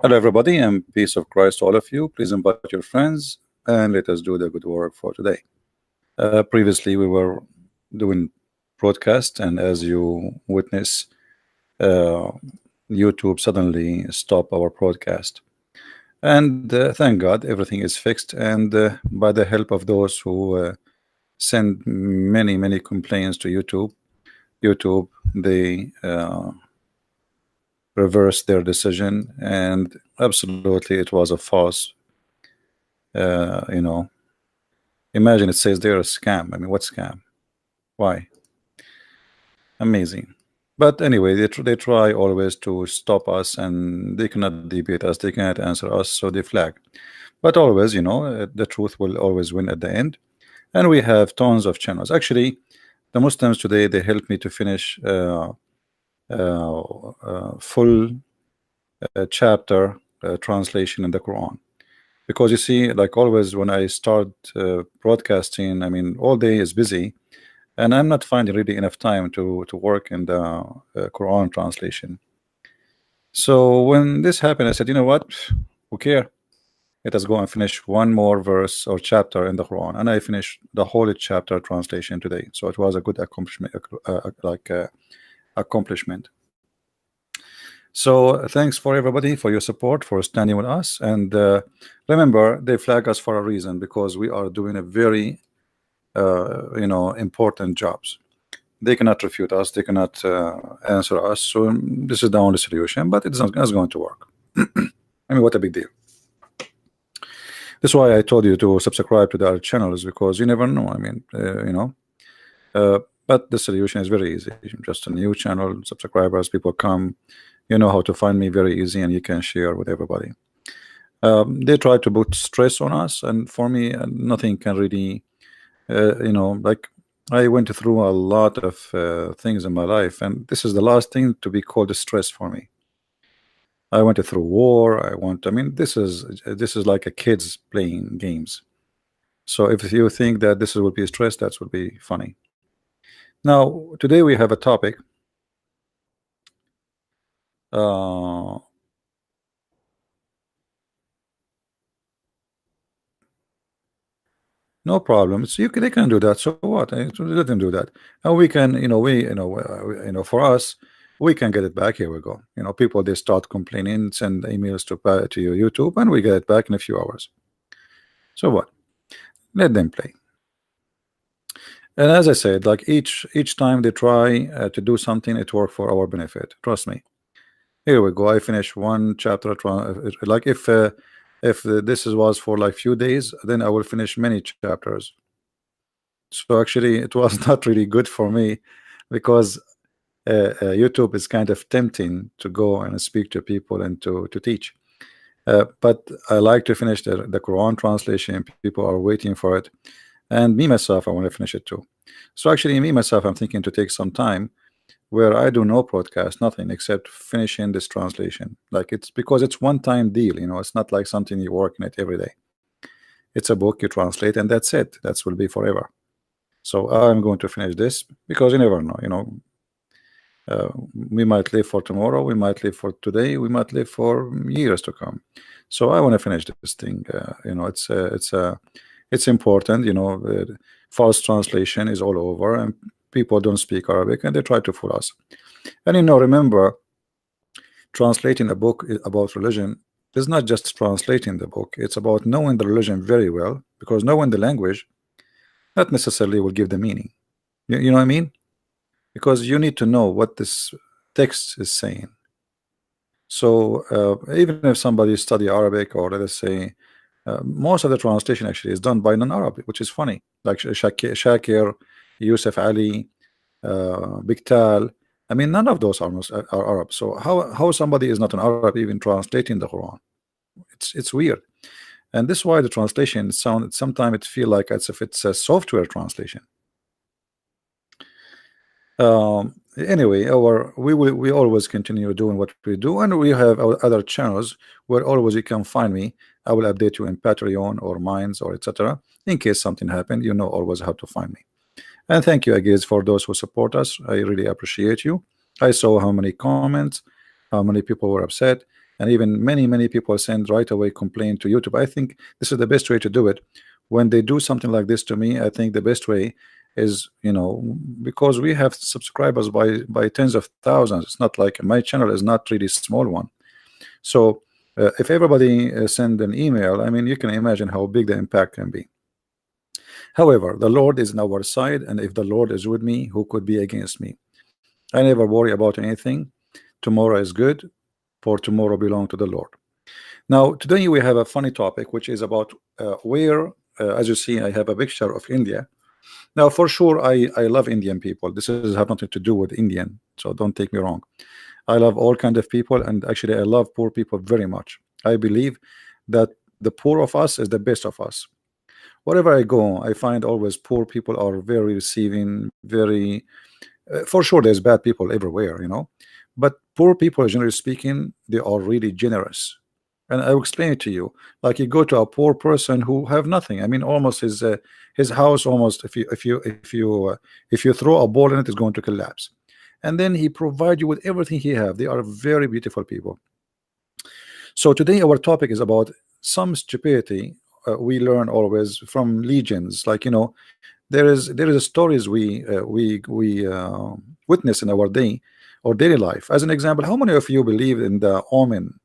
Hello, everybody, and peace of Christ to all of you. Please invite your friends and let us do the good work for today. Previously, we were doing broadcast, and as you witness, uh, YouTube suddenly stopped our broadcast. And thank God, everything is fixed. And by the help of those who send many complaints to YouTube, they reversed their decision, and absolutely, it was a false. You know, imagine it says they're a scam. I mean, what scam? Why? Amazing. But anyway, they try always to stop us, and they cannot debate us, they cannot answer us, so they flag. But always, the truth will always win at the end. And we have tons of channels. Actually, the Muslims today, they helped me to finish full chapter translation in the Quran. Because you see, like always, when I start broadcasting, I mean, all day is busy, and I'm not finding really enough time to work in the Quran translation. So when this happened, I said, you know what? Who care? Let us go and finish one more verse or chapter in the Quran, and I finished the whole chapter translation today. So it was a good accomplishment, accomplishment. So thanks for everybody for your support, for standing with us, and remember, they flag us for a reason, because we are doing a very important jobs. They cannot refute us, they cannot answer us, so this is the only solution, but it's not going to work. I mean, what a big deal. That's why I told you to subscribe to the other channels, because you never know. I mean, but the solution is very easy. Just a new channel, subscribers, people come, you know how to find me very easy, and you can share with everybody. They try to put stress on us, and for me, nothing can really, like I went through a lot of things in my life, and this is the last thing to be called a stress for me. I went through war. I mean, this is like a kids playing games. So if you think that this will be a stress, that would be funny. Now, today we have a topic. No problem. So they can do that. So what? Let them do that, and we can. For us, we can get it back. Here we go. People, they start complaining, send emails to your YouTube, and we get it back in a few hours. So what? Let them play. And as I said, like each time they try to do something, it works for our benefit. Trust me. Here we go. I finished one chapter. Like if this was for like few days, then I will finish many chapters. So actually, it was not really good for me, because YouTube is kind of tempting to go and speak to people and to teach. But I like to finish the Quran translation. People are waiting for it, and me myself, I want to finish it too. So actually, me myself, I'm thinking to take some time where I do no broadcast, nothing except finishing this translation. Like, it's because it's one-time deal. It's not like something you work in it every day. It's a book you translate, and that's it. That will be forever. So I'm going to finish this, because you never know. We might live for tomorrow, we might live for today, we might live for years to come. So I want to finish this thing. It's important. False translation is all over, and people don't speak Arabic, and they try to fool us. And remember, translating a book about religion is not just translating the book. It's about knowing the religion very well, because knowing the language not necessarily will give the meaning. You know what I mean? Because you need to know what this text is saying. So even if somebody study Arabic, or let us say, most of the translation actually is done by non-Arab, which is funny, like Shakir, Yusuf Ali, Biktal. I mean, none of those are Arab. So how somebody is not an Arab even translating the Quran? It's weird. And this is why the translation sometimes it feel like as if it's a software translation. Anyway, we always continue doing what we do, and we have our other channels where always you can find me. I will update you in Patreon or Minds or etc. in case something happened. Always how to find me. And thank you again for those who support us. I really appreciate you. I saw how many comments, how many people were upset, and even many people send right away complaint to YouTube. I think this is the best way to do it. When they do something like this to me, I think the best way is, because we have subscribers by tens of thousands. It's not like my channel is not really small one. So if everybody send an email, I mean, you can imagine how big the impact can be. However, the Lord is on our side, and if the Lord is with me, who could be against me? I never worry about anything. Tomorrow is good, for tomorrow belong to the Lord. Now, today we have a funny topic, which is about where, as you see, I have a picture of India. Now, for sure, I love Indian people. This has have nothing to do with Indian, so don't take me wrong. I love all kind of people, and actually, I love poor people very much. I believe that the poor of us is the best of us. Wherever I go, I find always poor people are very receiving, very for sure there's bad people everywhere, but poor people, generally speaking, they are really generous. And I will explain it to you. Like you go to a poor person who have nothing. I mean, almost his house, almost, if you throw a ball in it, is going to collapse. And then he provide you with everything he have. They are very beautiful people. So today our topic is about some stupidity we learn always from legions. Like, there is stories we witness in our day or daily life. As an example, how many of you believe in the omen?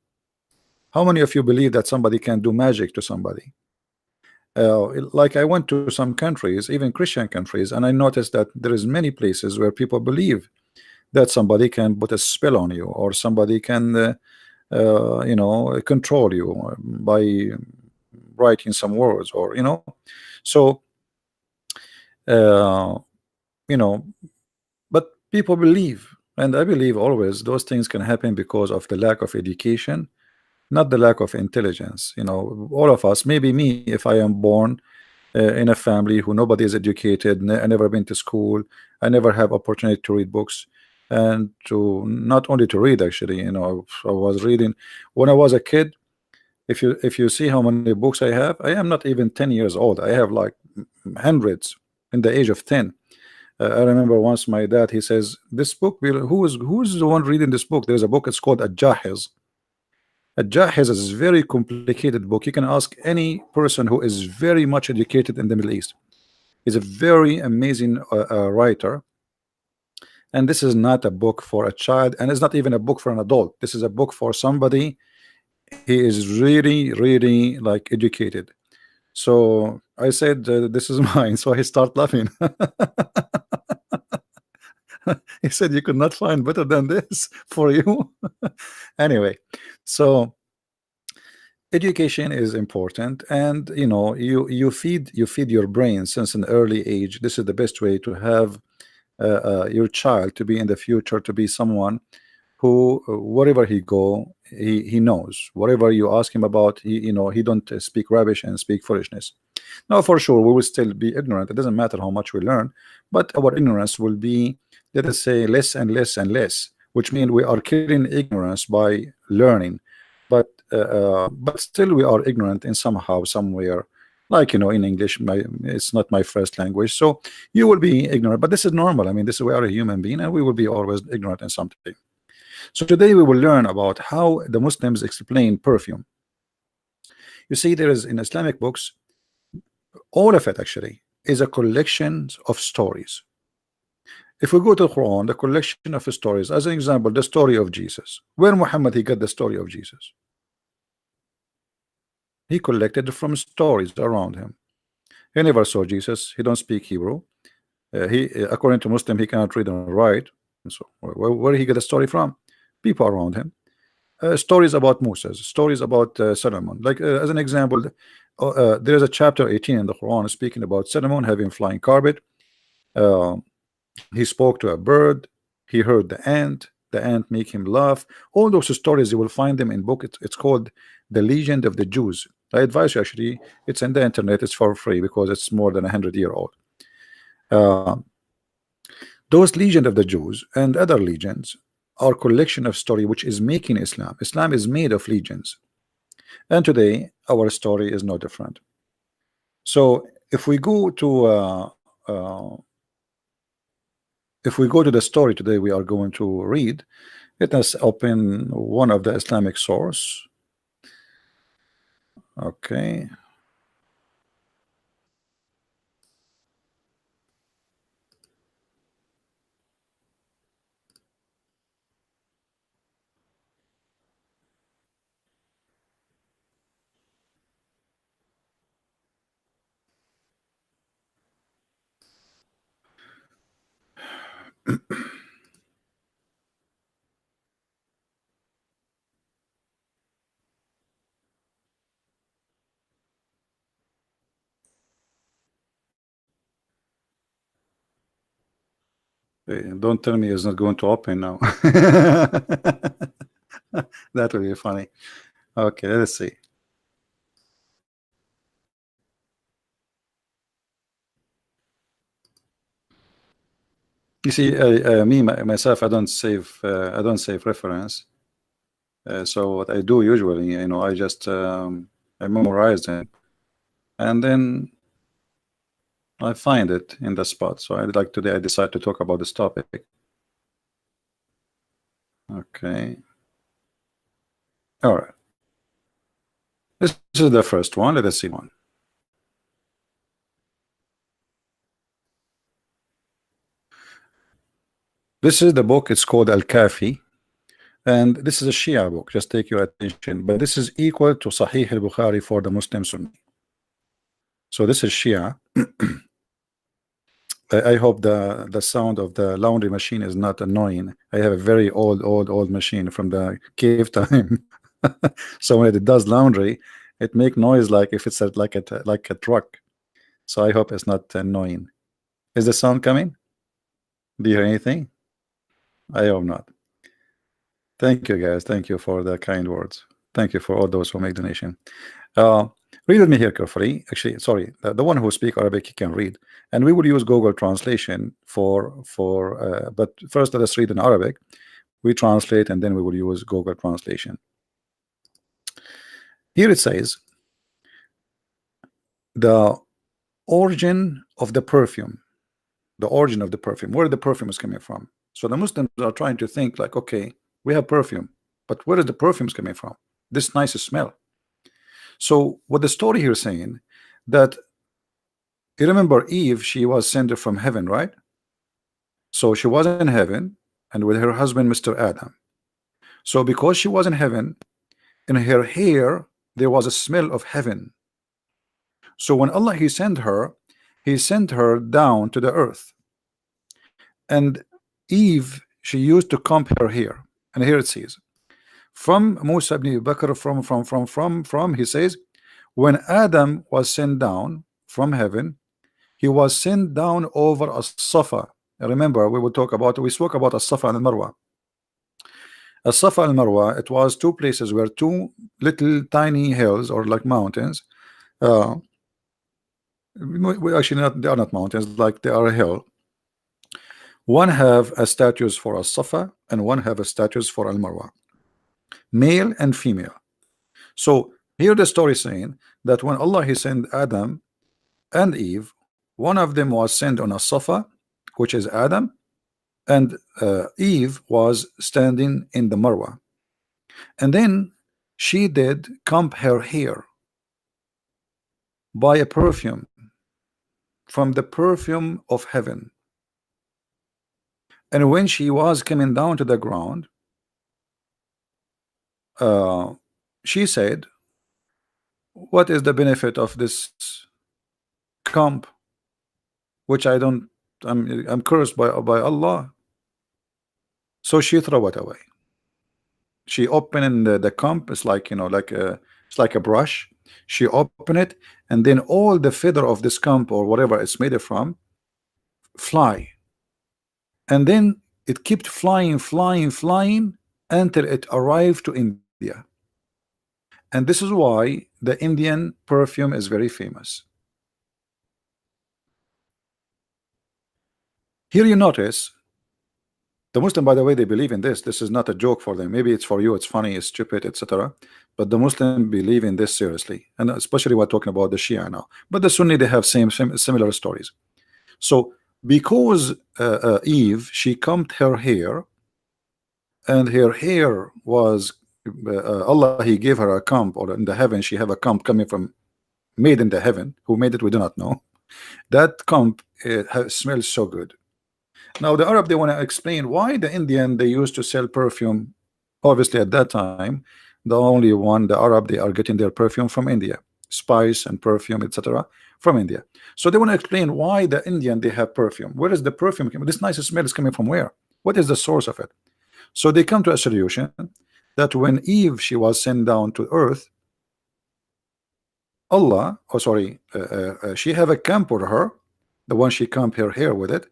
How many of you believe that somebody can do magic to somebody? Like I went to some countries, even Christian countries, and I noticed that there is many places where people believe that somebody can put a spell on you, or somebody can control you by writing some words, or. So uh, you know but people believe, and I believe always those things can happen because of the lack of education, not the lack of intelligence. All of us, maybe me, if I am born in a family who nobody is educated, I never been to school, I never have opportunity to read books, and to not only to read, actually, I was reading when I was a kid. If you see how many books I have, I am not even 10 years old. I have like hundreds in the age of 10. I remember once my dad, he says, this book will, who's the one reading this book? There's a book, it's called Jahiz. Jahiz is a very complicated book. You can ask any person who is very much educated in the Middle East. He's a very amazing writer. And this is not a book for a child, and it's not even a book for an adult. This is a book for somebody he is really like educated. So I said, this is mine. So he started laughing. He said, you could not find better than this for you. Anyway, so education is important, and you feed your brain since an early age. This is the best way to have your child to be in the future, to be someone who, wherever he go, he knows. Whatever you ask him about, he don't speak rubbish and speak foolishness. Now, for sure, we will still be ignorant. It doesn't matter how much we learn, but our ignorance will be, let us say, less and less and less, which means we are killing ignorance by learning. But still, we are ignorant in somehow, somewhere. Like, in English, it's not my first language, so you will be ignorant. But this is normal. I mean, this is, we are a human being, and we will be always ignorant in something. So today we will learn about how the Muslims explain perfume. You see, there is in Islamic books, all of it actually is a collection of stories. If we go to the Quran, the collection of stories, as an example, the story of Jesus. Where Muhammad he got the story of Jesus? He collected from stories around him. He never saw Jesus. He don't speak Hebrew. He, according to Muslim, he cannot read and write. So where he get the story from? People around him. Stories about Moses, stories about Solomon. Like as an example, there is a chapter 18 in the Quran speaking about Solomon having flying carpet. Uh, he spoke to a bird. He heard the ant make him laugh. All those stories, you will find them in book. It's called The Legend of the Jews. I advise you, actually, it's in the internet. It's for free because it's more than 100-year old. Uh, those Legend of the Jews and other legends are collection of story which is making Islam. Islam is made of legends, and today our story is no different. So if we go to if we go to the story today we are going to read, let us open one of the Islamic source. Okay. Don't tell me it's not going to open now. That will be funny. Okay, let's see. You see, me myself, I don't save reference. So what I do usually, I just I memorize them, and then I find it in the spot. So I like today I decide to talk about this topic. Okay. All right. This is the first one. Let us see one. This is the book. It's called Al-Kafi. And this is a Shia book. Just take your attention. But this is equal to Sahih al-Bukhari for the Muslim Sunni. So this is Shia. I hope the sound of the laundry machine is not annoying. I have a very old machine from the cave time. So when it does laundry, it make noise like if it's like a truck. So I hope it's not annoying. Is the sound coming? Do you hear anything? I hope not. Thank you, guys. Thank you for the kind words. Thank you for all those who make donation. Read with me here carefully. Actually, sorry, the one who speak Arabic he can read, and we will use Google Translation but first let us read in Arabic. We translate and then we will use Google Translation. Here it says the origin of the perfume, where the perfume is coming from. So the Muslims are trying to think like, okay, we have perfume, but where is the perfumes coming from? This nice smell. So what the story here is saying that you remember Eve, she was sent from heaven, right? So she was in heaven and with her husband, Mr. Adam. So because she was in heaven, in her hair there was a smell of heaven. So when Allah he sent her down to the earth. And Eve, she used to comb her hair. And here it says, from Musa ibn Bakr, from he says, when Adam was sent down from heaven, he was sent down over a Safa. Remember, we spoke about a Safa and Marwa. A Safa and Marwa, it was two places where two little tiny hills or like mountains. Actually, they are not mountains, like they are a hill. One have a statues for a Safa and one have a statues for Al Marwa, male and female. So here the story saying that when Allah he sent Adam and Eve, one of them was sent on a Safa, which is Adam, and Eve was standing in the Marwa. And then she did comb her hair by a perfume from the perfume of heaven. And when she was coming down to the ground, she said, what is the benefit of this comb, which I'm cursed by Allah? So she threw it away. She opened the comb. It's like it's like a brush. She opened it, and then all the feather of this comb or whatever it's made from fly, and then it kept flying until it arrived to India. And this is why the Indian perfume is very famous. Here you notice the Muslim, by the way, they believe in this. This is not a joke for them. Maybe it's for you, it's funny, it's stupid, etc. But the Muslim believe in this seriously, and especially we're talking about the Shia now. But the Sunni, they have similar stories. So because Eve, she combed her hair, and her hair was Allah, He gave her a comb, or in the heaven she have a comb coming from, made in the heaven. Who made it, we do not know. That comb smells so good. Now the Arab, they want to explain why the Indian, they used to sell perfume. Obviously at that time, the only one, the Arab, they are getting their perfume from India, spice and perfume, etc., from India. So they want to explain why the Indian, they have perfume. Where is the perfume coming? This nice smell is coming from where? What is the source of it? So they come to a solution that when Eve, she was sent down to earth, Allah, oh sorry, she have a comb for her, the one she comb her hair with it,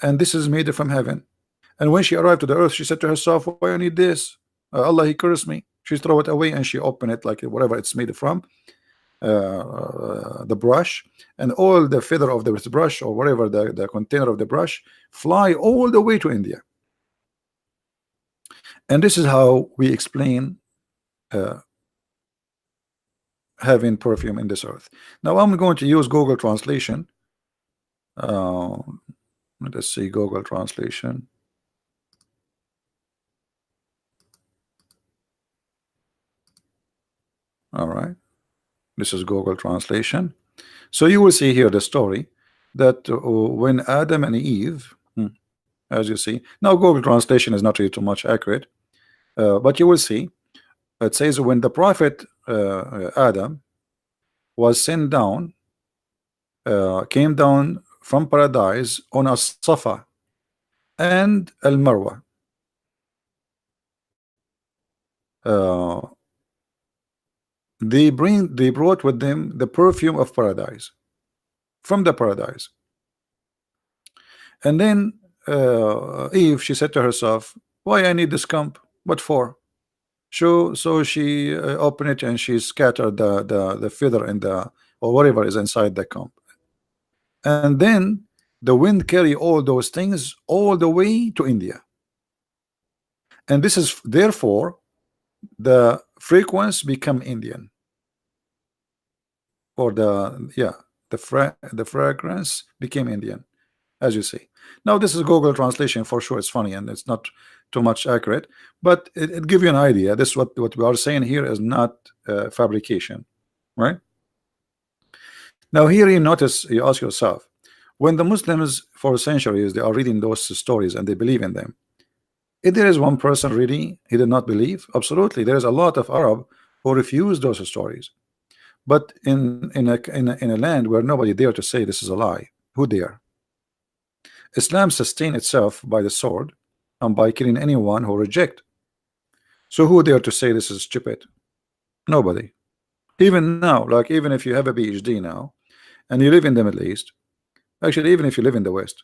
and this is made from heaven. And when she arrived to the earth, she said to herself, why I need this? Allah, He cursed me. She throw it away and she open it, like whatever it's made from, the brush, and all the feather of the brush, or whatever the container of the brush, fly all the way to India. And this is how we explain uh, having perfume in this earth. Now I'm going to use Google translation. Let us see Google translation. All right, this is Google translation. So you will see here the story that when Adam and Eve, as you see, now Google translation is not really too much accurate, but you will see it says when the prophet Adam was sent down, came down from paradise on a Safa and Al Marwa. They brought with them the perfume of paradise from the paradise. And then Eve, she said to herself, why I need this comb? What for? So she opened it and she scattered the feather and the, or whatever is inside the comb. And then the wind carry all those things all the way to India. And this is therefore the frequency become Indian, or the fragrance became Indian, as you see. Now this is Google translation for sure. It's funny and it's not too much accurate, but it gives you an idea. This what we are saying here is not fabrication, right? Now here you notice, you ask yourself, when the Muslims for centuries they are reading those stories and they believe in them, if there is one person really he did not believe, absolutely there is a lot of Arab who refuse those stories. But in a land where nobody dare to say this is a lie, who dare? Islam sustains itself by the sword and by killing anyone who reject. So who dare to say this is stupid? Nobody. Even now, like even if you have a PhD now and you live in the Middle East, actually even if you live in the West,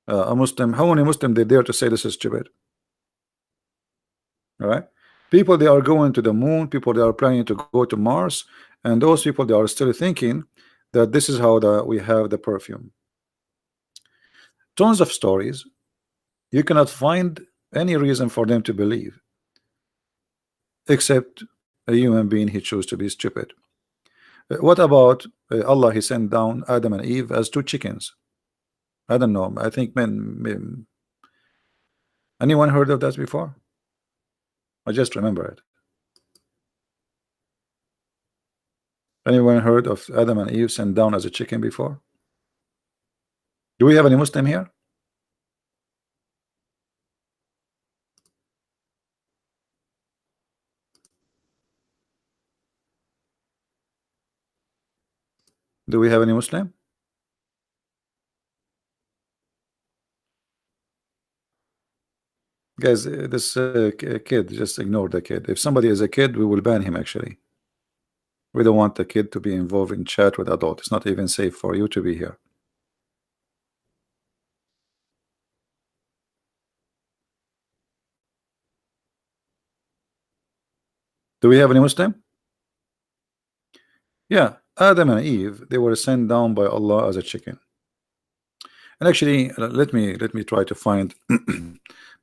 a Muslim, how many Muslim they dare to say this is stupid? All right, people they are going to the moon, people they are planning to go to Mars, and those people they are still thinking that this is how we have the perfume. Tons of stories, you cannot find any reason for them to believe except a human being he chose to be stupid. What about Allah? He sent down Adam and Eve as two chickens. I don't know, I think men anyone heard of that before? I just remember it. Anyone heard of Adam and Eve sent down as a chicken before? Do we have any Muslim here? Do we have any Muslim? Guys, this kid, just ignore the kid. If somebody is a kid, we will ban him actually. We don't want the kid to be involved in chat with adult. It's not even safe for you to be here. Do we have any Muslim? Yeah, Adam and Eve, they were sent down by Allah as a chicken. And actually, let me try to find.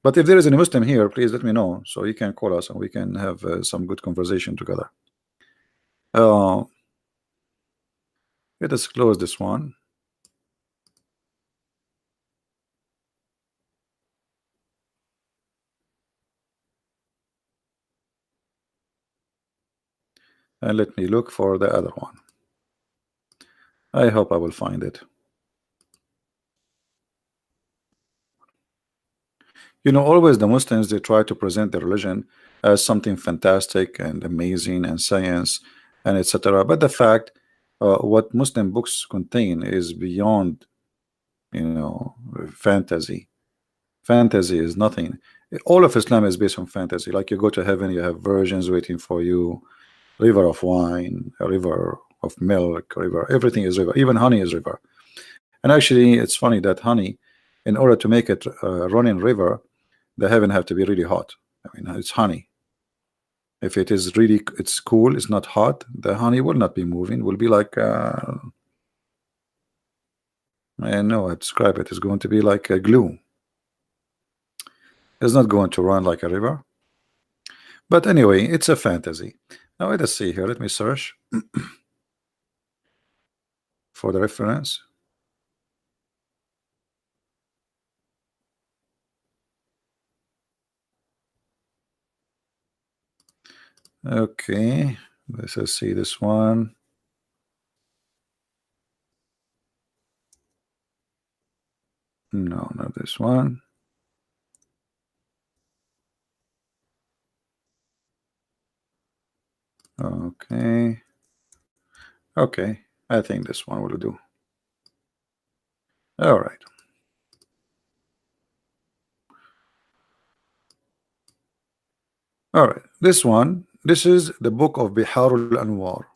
But if there is any Muslim here, please let me know so you can call us and we can have some good conversation together. Let us close this one. And let me look for the other one. I hope I will find it. You know, always the Muslims, they try to present their religion as something fantastic and amazing and science and etc. But the fact, what Muslim books contain is beyond, you know, fantasy. Fantasy is nothing. All of Islam is based on fantasy. Like you go to heaven, you have virgins waiting for you, river of wine, a river of milk, river. Everything is river. Even honey is river. And actually, it's funny that honey, in order to make it running river, the heaven have to be really hot. I mean, it's honey. If it is really, it's cool, it's not hot, the honey will not be moving. Will be like, I know I describe it. It's going to be like a glue. It's not going to run like a river. But anyway, it's a fantasy. Now let us see here. Let me search for the reference. Okay, let's see this one. No, not this one. Okay. Okay, I think this one will do. All right. All right. This one, this is the book of Biharul Anwar.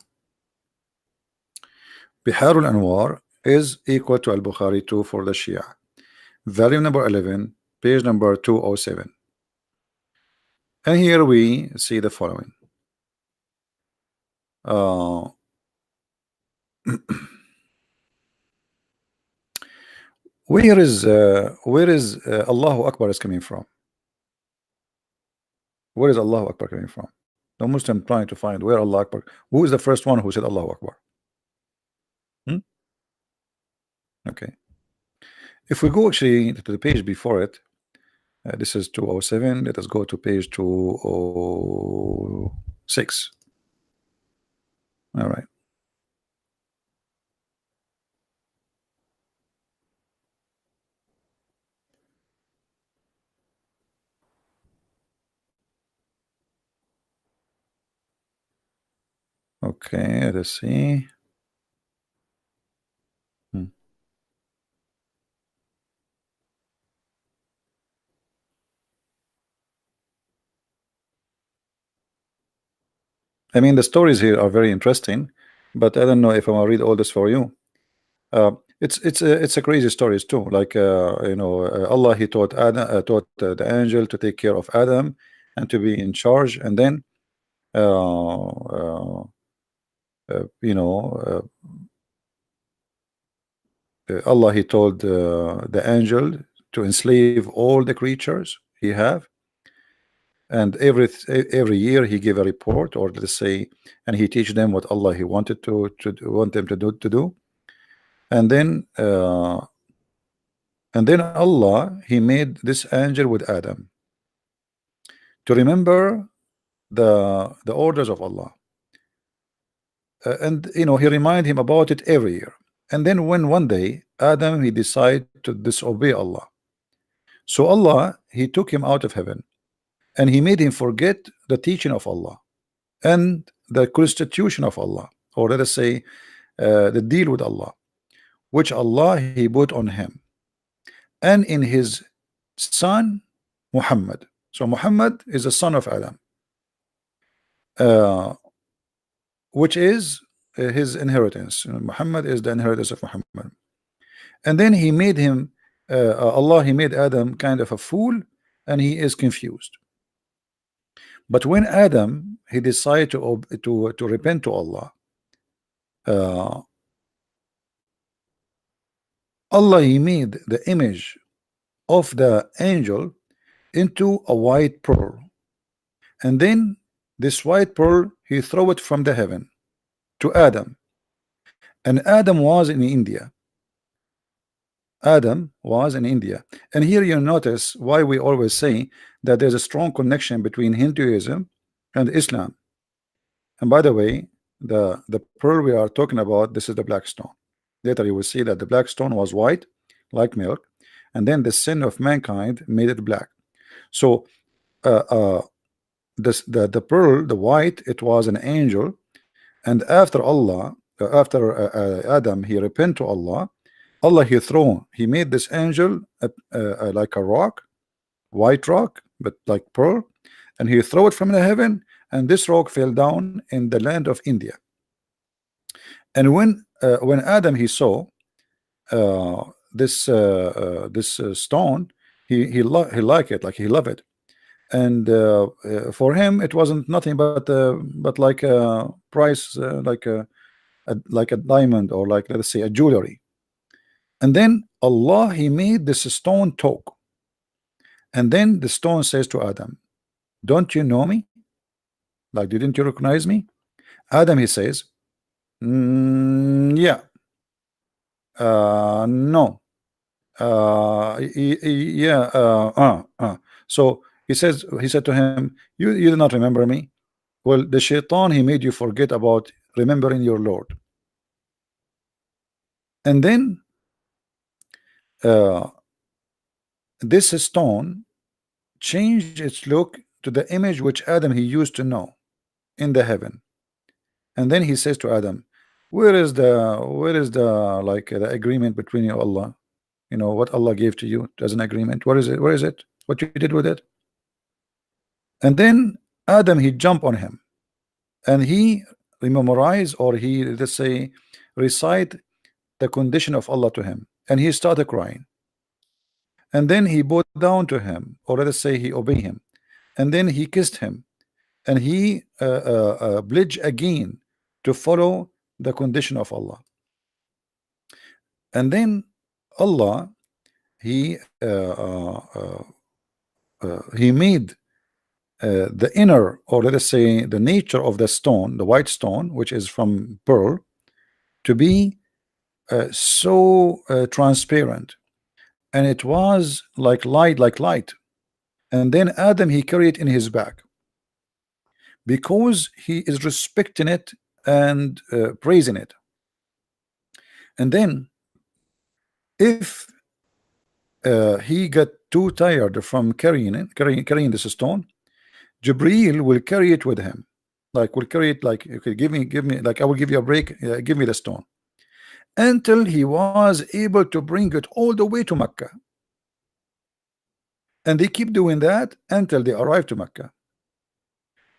Biharul Anwar is equal to Al-Bukhari 2 for the Shia. Volume number 11, page number 207. And here we see the following. Where is Allahu Akbar is coming from? Where is Allahu Akbar coming from? The Muslim trying to find where Allah Akbar. Who is the first one who said Allahu Akbar? Okay. If we go actually to the page before it, this is 207. Let us go to page 206. All right. Okay, let's see. I mean, the stories here are very interesting, but I don't know if I want to read all this for you. It's a crazy stories too. Like you know, Allah he taught Adam, the angel to take care of Adam and to be in charge, and then you know, Allah he told the angel to enslave all the creatures he have, and every year he gave a report, or let's say, and he teach them what Allah he wanted want them to do, and then Allah he made this angel with Adam to remember the orders of Allah, and you know he remind him about it every year. And then when one day Adam he decided to disobey Allah, so Allah he took him out of heaven and he made him forget the teaching of Allah and the constitution of Allah, or let us say the deal with Allah, which Allah he put on him and in his son Muhammad. So Muhammad is the son of Adam, which is his inheritance. Muhammad is the inheritance of Muhammad. And then he made him Allah he made Adam kind of a fool, and he is confused. But when Adam he decided to repent to Allah, Allah he made the image of the angel into a white pearl, and then this white pearl he threw it from the heaven to Adam, and Adam was in India. Adam was in India. And here you notice why we always say that there's a strong connection between Hinduism and Islam. And by the way, the pearl we are talking about, this is the black stone. Later you will see that the black stone was white like milk, and then the sin of mankind made it black. So uh, uh, the pearl, the white, it was an angel, and after Allah, after Adam, he repent to Allah. Allah he made this angel like a rock, white rock, but like pearl, and he throw it from the heaven, and this rock fell down in the land of India. And when Adam he saw this stone, he liked it, like he loved it, and for him it wasn't nothing but like a price, like a diamond, or like, let's say, a jewelry. And then Allah he made this stone talk, and then the stone says to Adam, don't you know me? Like, didn't you recognize me? Adam he says, yeah, no, yeah, so he said to him, you do not remember me. Well, the shaitan he made you forget about remembering your Lord. And then this stone changed its look to the image which Adam he used to know in the heaven. And then he says to Adam, where is the like the agreement between you and Allah? You know what Allah gave to you as an agreement? Where is it? Where is it? What you did with it? And then Adam he jumped on him, and he memorize, or he, let's say, recite the condition of Allah to him, and he started crying. And then he bowed down to him, or let us say he obeyed him, and then he kissed him, and he pledged again to follow the condition of Allah. And then Allah he made the inner, or let us say the nature of the stone, the white stone, which is from pearl, to be so transparent, and it was like light. And then Adam he carried it in his back, because he is respecting it and praising it. And then if he got too tired from carrying this stone, Jibril will carry it with him, like will carry it, like, okay, give me, like, I will give you a break, give me the stone, until he was able to bring it all the way to Mecca. And they keep doing that until they arrive to Mecca.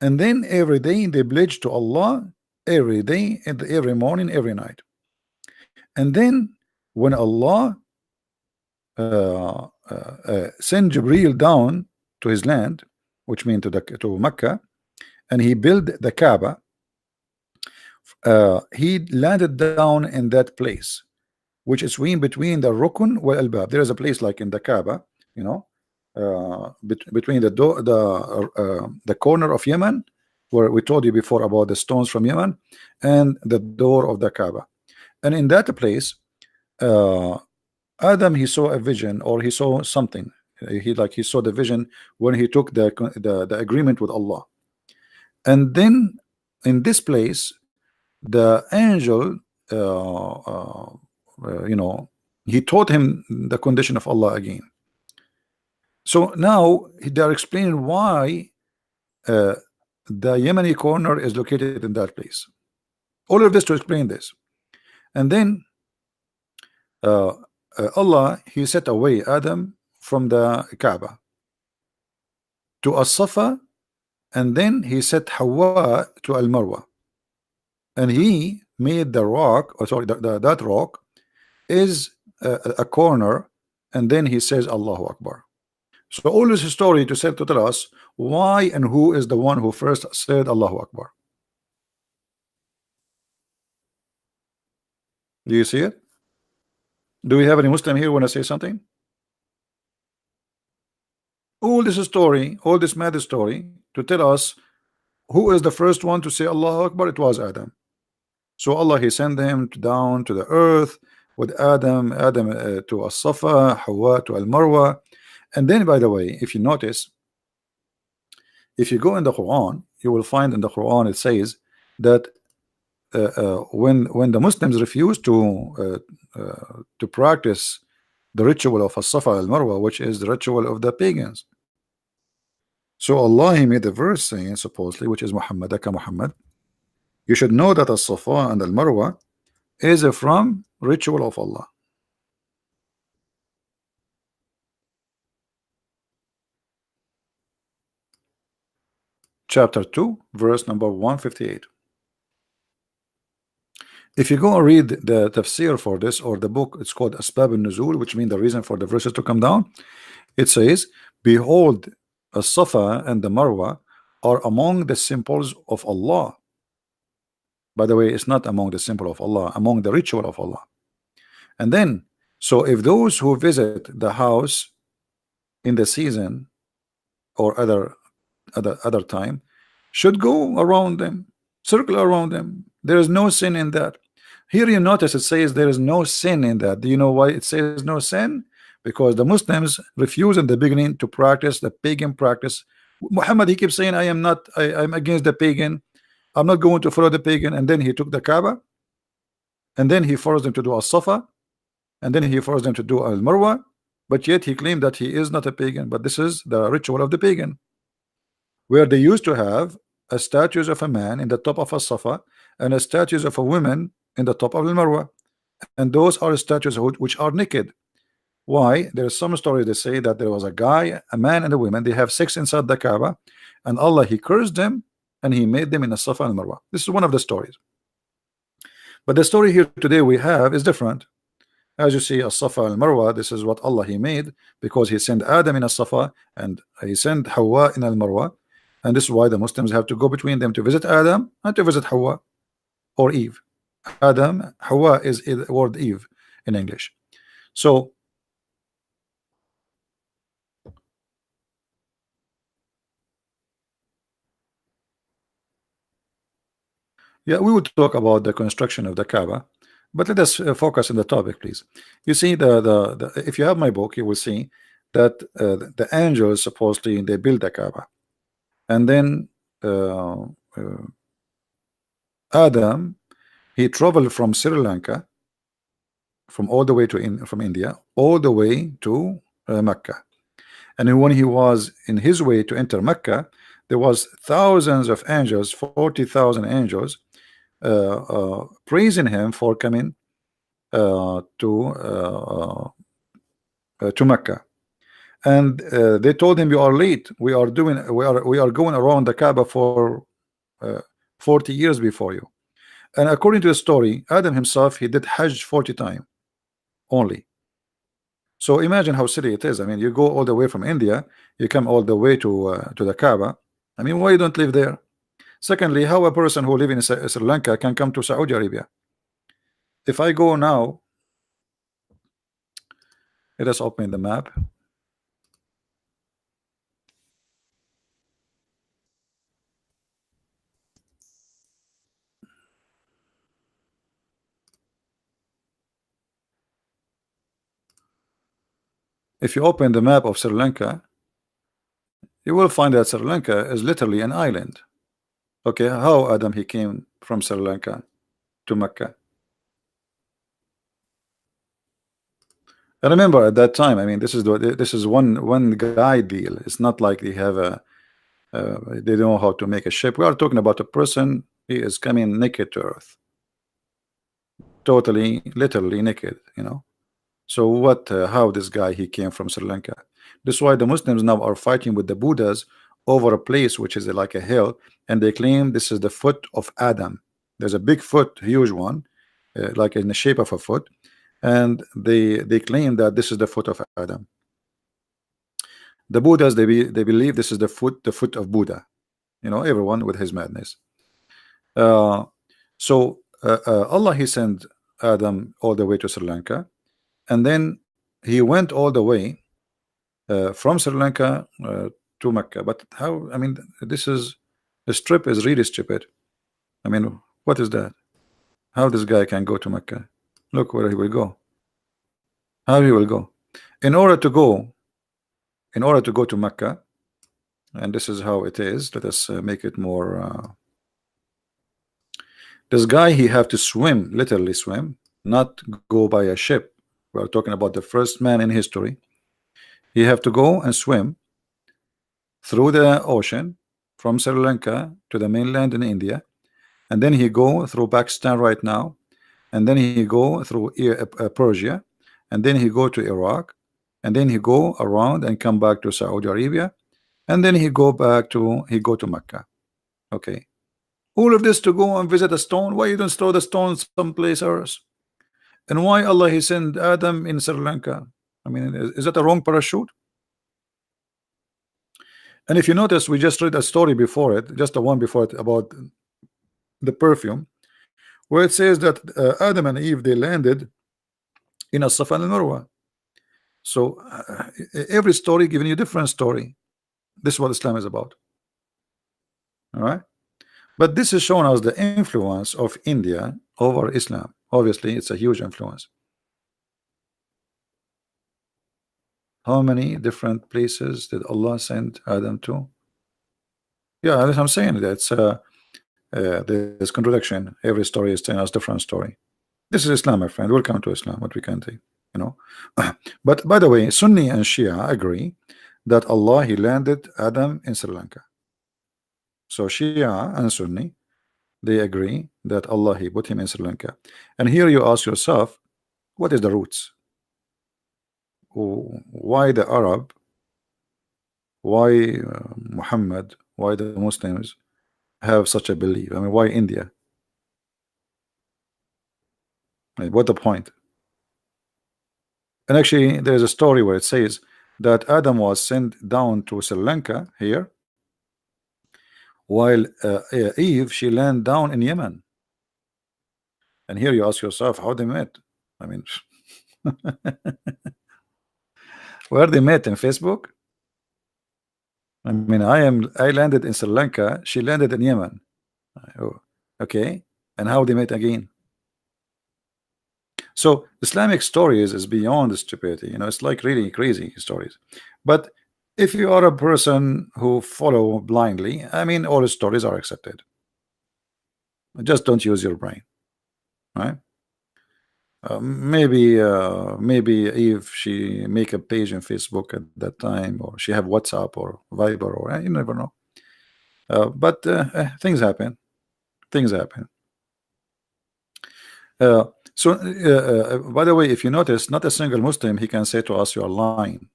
And then every day they pledge to Allah, every day and every morning, every night. And then when Allah send Jibril down to his land, which means to Mecca, and he built the Kaaba, he landed down in that place, which is between the Rukun wal Albab. There is a place like in the Kaaba, you know, between the door, the corner of Yemen, where we told you before about the stones from Yemen, and the door of the Kaaba. And in that place, Adam he saw a vision, or he saw something. He saw the vision when he took the agreement with Allah. And then in this place, the angel, you know, he taught him the condition of Allah again. So now they are explaining why the Yemeni corner is located in that place. All of this to explain this. And then Allah he set away Adam from the Kaaba to As-Safa, and then he set Hawa to Al-Marwa, and he made the rock, or sorry, that rock is a corner, and then he says Allahu Akbar. So all this story to tell us why and who is the one who first said Allahu Akbar. Do you see it? Do we have any Muslim here want to say something? All this story, all this mad story to tell us who is the first one to say Allahu Akbar. It was Adam. So Allah he sent him down to the earth with Adam to As-Safa, Hawa to Al-Marwa. And then, by the way, if you notice, if you go in the Quran, you will find in the Quran it says that when the Muslims refuse to practice the ritual of As-Safa al-Marwa, which is the ritual of the pagans. So Allah, He made a verse saying, supposedly, which is Muhammadaka Muhammad, you should know that As-Safa and Al-Marwa is from ritual of Allah. Chapter 2, verse number 158. If you go and read the tafsir for this, or the book, it's called Asbab al-Nuzul, which means the reason for the verses to come down. It says, behold, As-Safa and the Marwa are among the symbols of Allah. By the way, it's not among the symbol of Allah, among the ritual of Allah. And then, so if those who visit the house in the season or other time should go around them, circle around them, there is no sin in that. Here you notice it says there is no sin in that. Do you know why it says no sin? Because the Muslims refuse in the beginning to practice the pagan practice. Muhammad, he keeps saying, I'm against the pagan, I'm not going to follow the pagan. And then he took the Kaaba, and then he forced them to do As-Safa, and then he forced them to do Al-Marwa, but yet he claimed that he is not a pagan. But this is the ritual of the pagan, where they used to have a statues of a man in the top of As-Safa and a statues of a woman in the top of Al-Marwa, and those are statues which are naked. Why? There is some stories that say that there was a guy, a man and a woman, they have sex inside the Kaaba, and Allah, He cursed them and He made them in As-Safa and Marwa. This is one of the stories. But the story here today we have is different. As you see, As-Safa and Marwa, this is what Allah He made, because He sent Adam in As-Safa and He sent Hawa in Al-Marwa, and this is why the Muslims have to go between them to visit Adam and to visit Hawa or Eve. Adam, Hawa is the word Eve in English. So yeah, we would talk about the construction of the Kaaba, but let us focus on the topic, please. You see, if you have my book, you will see that the angels supposedly they build the Kaaba, and then Adam, he traveled from Sri Lanka, from all the way to from India, all the way to Mecca. And when he was in his way to enter Mecca, there was thousands of angels, 40,000 angels, praising him for coming to Mecca. And they told him, you are late. We are going around the Kaaba for 40 years before you. And according to the story, Adam himself, he did Hajj 40 times only. So imagine how silly it is. I mean, you go all the way from India, you come all the way to the Kaaba. I mean, why you don't live there? Secondly, how a person who live in Sri Lanka can come to Saudi Arabia? If I go now, let us open the map. If you open the map of Sri Lanka, you will find that Sri Lanka is literally an island. Okay, how Adam he came from Sri Lanka to Mecca? I remember at that time, I mean, this is one guy deal. It's not like they have a they know how to make a ship. We are talking about a person. He is coming naked to earth, totally, literally naked. You know. So what? How this guy he came from Sri Lanka? This is why the Muslims now are fighting with the Buddhas over a place which is like a hill, and they claim this is the foot of Adam. There's a big foot, huge one, like in the shape of a foot, and they claim that this is the foot of Adam. The Buddhas they believe this is the foot of Buddha. You know, everyone with his madness. So Allah he sent Adam all the way to Sri Lanka, and then he went all the way from Sri Lanka to Mecca. But how? I mean, this is the strip is really stupid. I mean, what is that? How this guy can go to Mecca? Look where he will go. How he will go? In order to go to Mecca, and this is how it is. Let us make it more This guy, he have to swim, literally swim, not go by a ship. We are talking about the first man in history. He have to go and swim through the ocean from Sri Lanka to the mainland in India, and then he go through Pakistan right now, and then he go through Persia, and then he go to Iraq, and then he go around and come back to Saudi Arabia, and then he go to Mecca. Okay, all of this to go and visit a stone. Why you don't throw the stone someplace else? And why Allah he sent Adam in Sri Lanka? I mean, is that a wrong parachute? And if you notice, we just read a story before it, just the one before it, about the perfume, where it says that Adam and Eve, they landed in a Safa and Marwa. So every story giving you a different story. This is what Islam is about. All right, but this is showing us the influence of India over Islam. Obviously, it's a huge influence. How many different places did Allah send Adam to? Yeah, I'm saying that's there's contradiction. Every story is telling us different story. This is Islam, my friend. Welcome to Islam. What we can take, you know. But by the way, Sunni and Shia agree that Allah he landed Adam in Sri Lanka. So Shia and Sunni, they agree that Allah he put him in Sri Lanka. And here you ask yourself, what is the roots? Why the Arab? Why Muhammad? Why the Muslims have such a belief? I mean, why India? What the point? And actually, there's a story where it says that Adam was sent down to Sri Lanka here, while Eve she landed down in Yemen. And here you ask yourself how they met. I mean, where they met in Facebook. I mean, I landed in Sri Lanka. She landed in Yemen. Oh, okay, and how they met again? So Islamic stories is beyond stupidity. You know, it's like really crazy stories. But if you are a person who follow blindly, I mean, all the stories are accepted. Just don't use your brain, right? Maybe if she make a page in Facebook at that time, or she have WhatsApp or Viber, or you never know. But things happen. Things happen. By the way, if you notice, not a single Muslim he can say to us you are lying.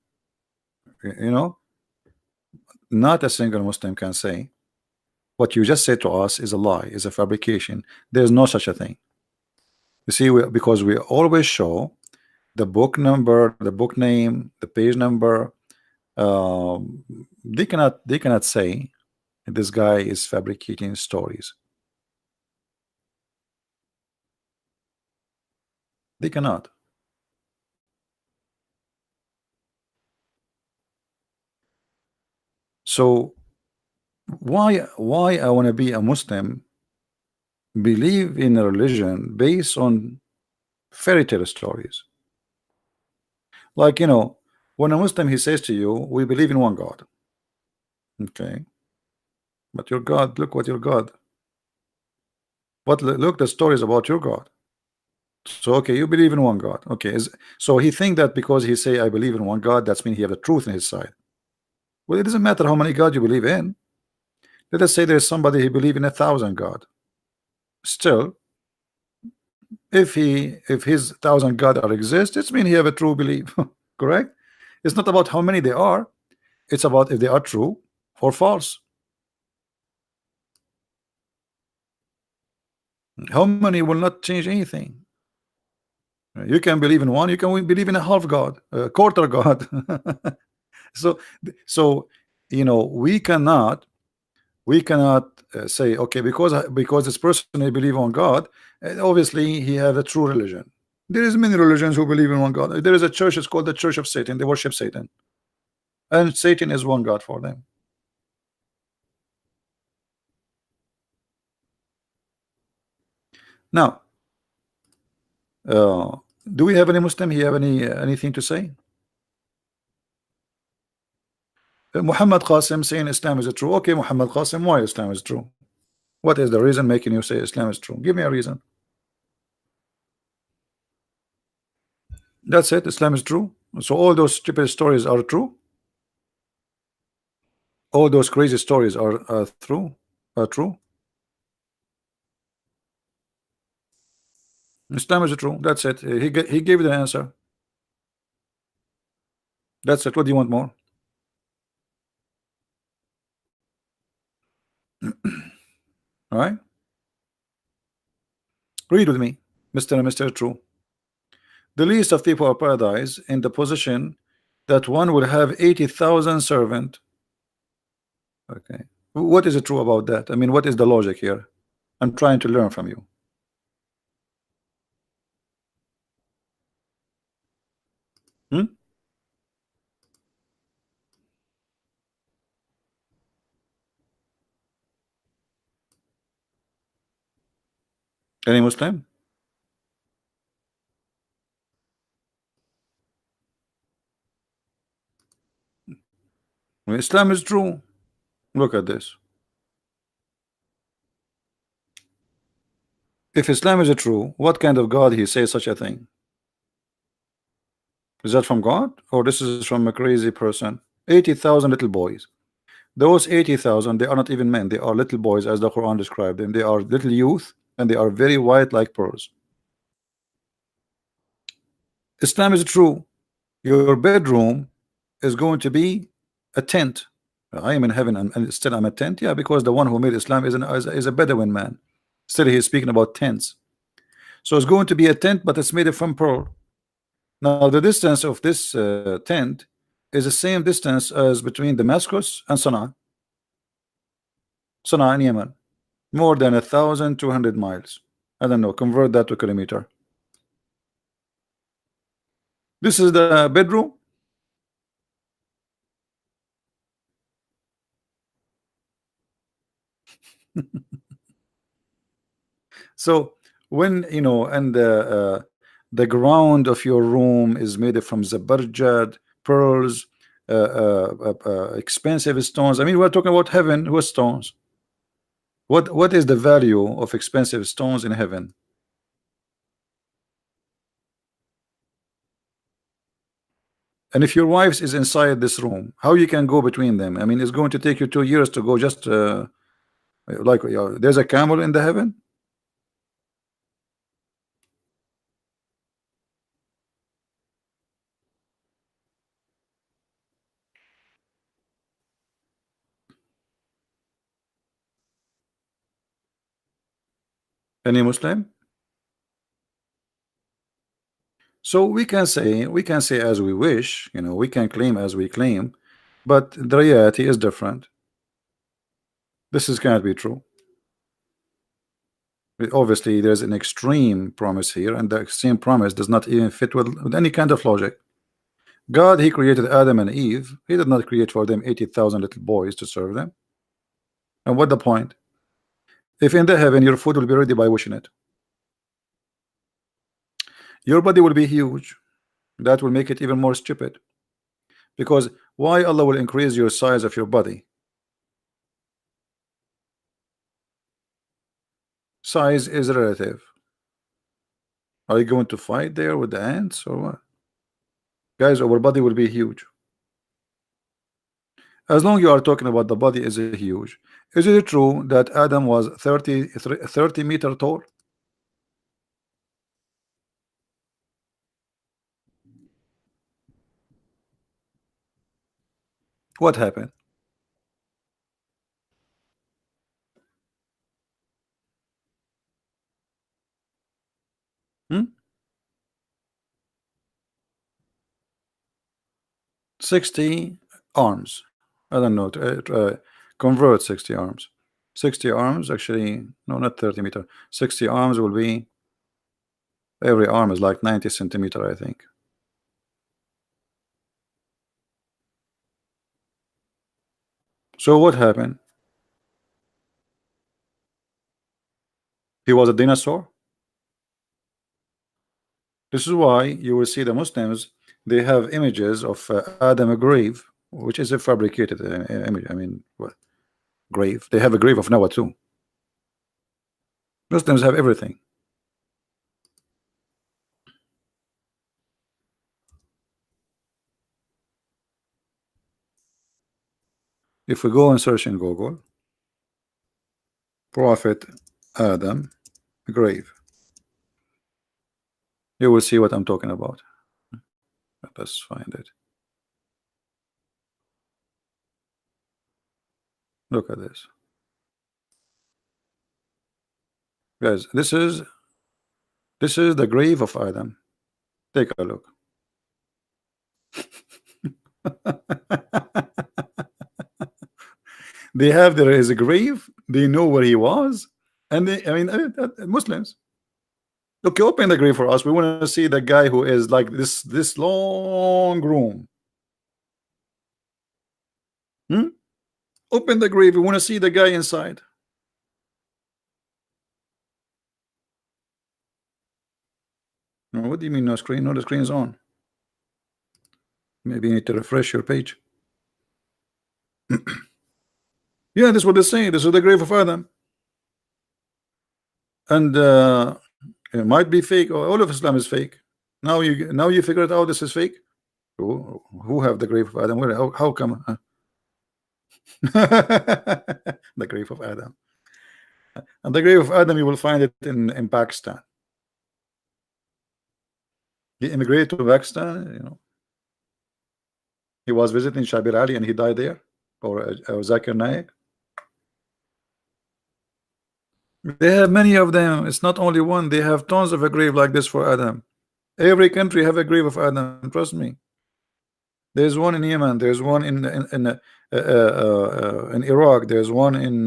You know, not a single Muslim can say what you just said to us is a lie, is a fabrication. There's no such a thing. You see, because we always show the book number, the book name, the page number. They cannot say this guy is fabricating stories. They cannot. So why I want to be a Muslim, believe in a religion based on fairy tale stories? Like, you know, when a Muslim he says to you, we believe in one God. Okay, but your God, look what your God. What look the stories about your God. So okay, you believe in one God. Okay, so he think that because he say I believe in one God, that's mean he have the truth in his side. Well, it doesn't matter how many God you believe in. Let us say there's somebody who believe in 1,000 God. Still, if his 1,000 God are exist, it's mean he have a true belief. Correct? It's not about how many they are. It's about if they are true or false. How many will not change anything? You can believe in one, you can believe in a half God, a quarter God. so you know, we cannot say okay, because this person they believe on God, obviously he have a true religion. There is many religions who believe in one God. There is a church, it's called the Church of Satan. They worship Satan, and Satan is one God for them. Now, do we have any Muslim? He have anything to say? Muhammad Qasim saying Islam is true. Okay, Muhammad Qasim, why Islam is true? What is the reason making you say Islam is true? Give me a reason. That's it. Islam is true. So all those stupid stories are true. All those crazy stories are true. Are true. Islam is true. That's it. He gave the answer. That's it. What do you want more? All right. Read with me, Mr. and Mr. True. The least of people of paradise in the position that one will have 80,000 servant. Okay. What is it true about that? I mean, what is the logic here? I'm trying to learn from you. Hmm? Any Muslim? Islam is true. Look at this. If Islam is true, what kind of God he says such a thing? Is that from God or this is from a crazy person? 80,000 little boys. Those 80,000, they are not even men. They are little boys, as the Quran described them. They are little youth, and they are very white like pearls. Islam is true. Your bedroom is going to be a tent. I am in heaven, and still I'm a tent. Yeah, because the one who made Islam is a Bedouin man. Still, he is speaking about tents. So it's going to be a tent, but it's made from pearl. Now, the distance of this tent is the same distance as between Damascus and Sana'a. Sana'a in Yemen. More than 1,200 miles. I don't know, convert that to kilometer. This is the bedroom. So when you know, and the ground of your room is made from zabarjad, pearls, expensive stones. I mean, we're talking about heaven with stones. What is the value of expensive stones in heaven? And if your wife is inside this room, how you can go between them? I mean, it's going to take you 2 years to go just like there's a camel in the heaven. Any Muslim? So we can say as we wish, we can claim as we claim, but the reality is different. This is cannot be true. Obviously, there's an extreme promise here, and the extreme promise does not even fit with any kind of logic. God, He created Adam and Eve. He did not create for them 80,000 little boys to serve them. And what the point? If in the heaven your food will be ready by wishing it, your body will be huge. That will make it even more stupid. Because why Allah will increase your size of your body? Size is relative. Are you going to fight there with the ants or what? Guys, our body will be huge. As long you are talking about the body is huge. Is it true that Adam was 30 meter tall? What happened? Hmm? 60 arms. I don't know. Convert 60 arms. 60 arms, actually, no, not 30 meter. 60 arms will be, every arm is like 90 centimeter, I think. So what happened? He was a dinosaur. This is why you will see the Muslims, they have images of Adam grave, which is a fabricated image. I mean, what grave? They have a grave of Noah too. Muslims have everything. If we go and search in Google, Prophet Adam grave, you will see what I'm talking about. Let's find it. Look at this, guys. This is the grave of Adam. Take a look. They have there is a grave. They know where he was, and they, I mean, Muslims. Look, open the grave for us. We want to see the guy who is like this long room. Hmm? Open the grave. We want to see the guy inside. What do you mean no screen? No, the screen is on. Maybe you need to refresh your page. Yeah, this is what they're saying. This is the grave of Adam. And it might be fake. All of Islam is fake. Now you figure it out. This is fake. Who have the grave of Adam? Where? How come? The grave of Adam. And the grave of Adam, you will find it in Pakistan. He immigrated to Pakistan. You know, he was visiting Shabir Ali and he died there, or Zakir Naik. They have many of them. It's not only one. They have tons of a grave like this for Adam. Every country have a grave of Adam. Trust me. There's one in Yemen. There's one in Iraq. There's one in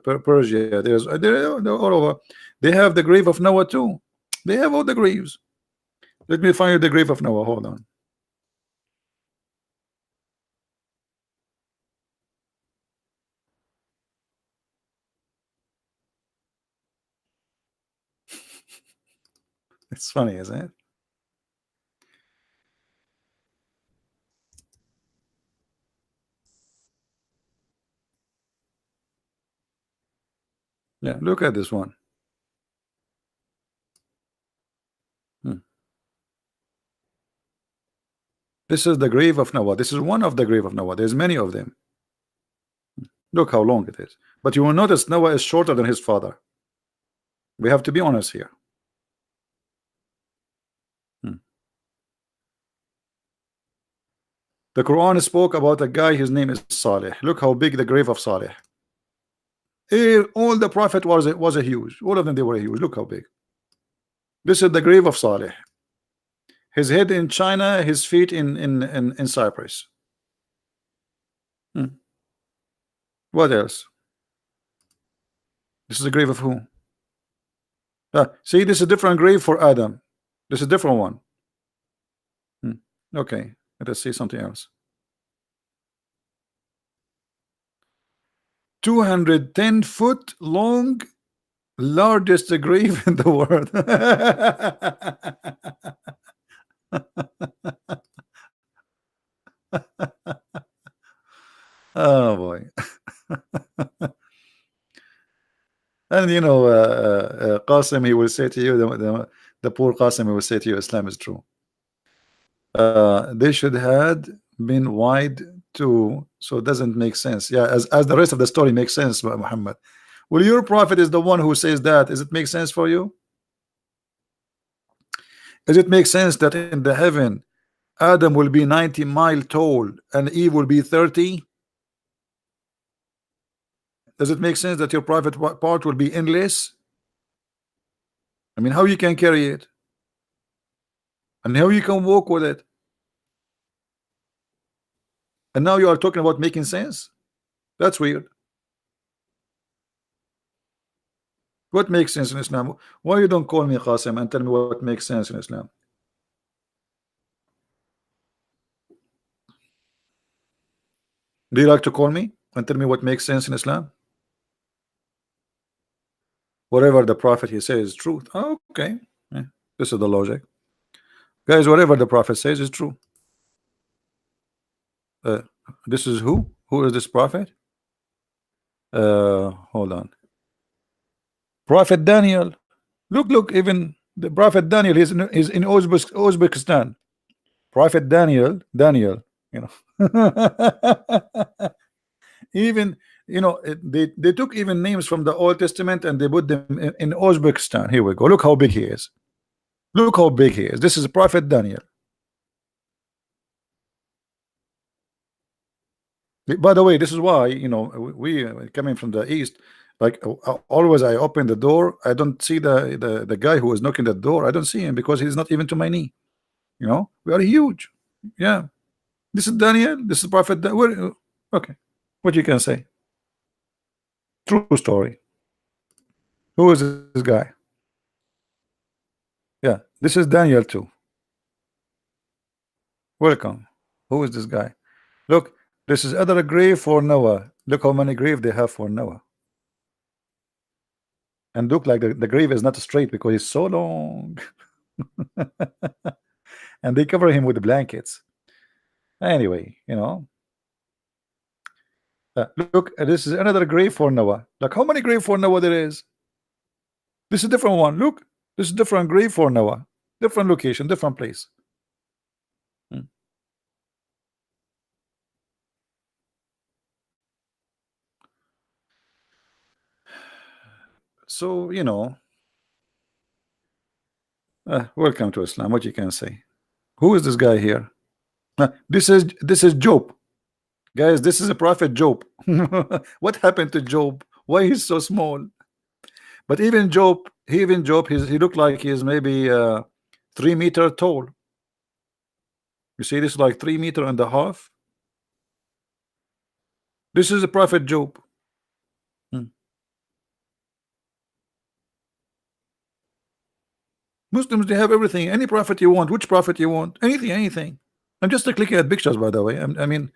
Persia. They're all over. They have the grave of Noah too. They have all the graves. Let me find you the grave of Noah. Hold on. It's funny, isn't it? Yeah, look at this one. This is the grave of Noah. This is one of the grave of Noah. There's many of them. Look how long it is. But you will notice Noah is shorter than his father. We have to be honest here. The Quran spoke about a guy, his name is Saleh. Look how big the grave of Saleh. All the prophet was a huge. All of them, they were huge. Look how big. This is the grave of Saleh. His head in China, his feet in Cyprus. What else? This is the grave of who? See, this is a different grave for Adam. This is a different one. Okay, let us see something else. 210-foot long, largest grave in the world. Oh boy. And you know, Qasim, he will say to you, the poor Qasim, he will say to you, Islam is true. They should had been wide too, so it doesn't make sense. Yeah, as the rest of the story makes sense, Muhammad. Well, your prophet is the one who says that. Does it make sense for you? Does it make sense that in the heaven Adam will be 90 miles tall and Eve will be 30? Does it make sense that your private part will be endless? I mean, how you can carry it? And how you can walk with it? And now you are talking about making sense? That's weird. What makes sense in Islam? Why you don't call me Qasim and tell me what makes sense in Islam? Do you like to call me and tell me what makes sense in Islam? Whatever the prophet he says is truth. Oh, okay. Yeah, this is the logic. Guys, whatever the prophet says is true. This is who? Who is this prophet? Hold on. Prophet Daniel. Look, even the Prophet Daniel is in Uzbekistan. Prophet Daniel, you know. Even, they took even names from the Old Testament and they put them in Uzbekistan. Here we go. Look how big he is. Look how big he is. This is Prophet Daniel. By the way, this is why, we coming from the east, like always I open the door, I don't see the guy who is knocking the door. I don't see him because he's not even to my knee. We are huge. Yeah, this is Daniel. This is Prophet. Okay, what you can say? True story. Who is this guy? Yeah, this is Daniel too. Welcome. Who is this guy? Look, this is other grave for Noah. Look how many grave they have for Noah. And look like the grave is not straight because it's so long. And they cover him with the blankets. Anyway, look, this is another grave for Noah. Like how many grave for Noah there is? This is a different one. Look, this is different grave for Noah. Different location, different place. So, welcome to Islam. What you can say? Who is this guy here? This is Job. Guys, this is a prophet Job. What happened to Job? Why he's so small? But even Job, he looked like he is maybe 3 meter tall. You see this, like 3 meter and a half. This is a prophet Job. Muslims, they have everything. Any prophet you want, which prophet you want, anything. I'm just clicking at pictures, by the way. I mean,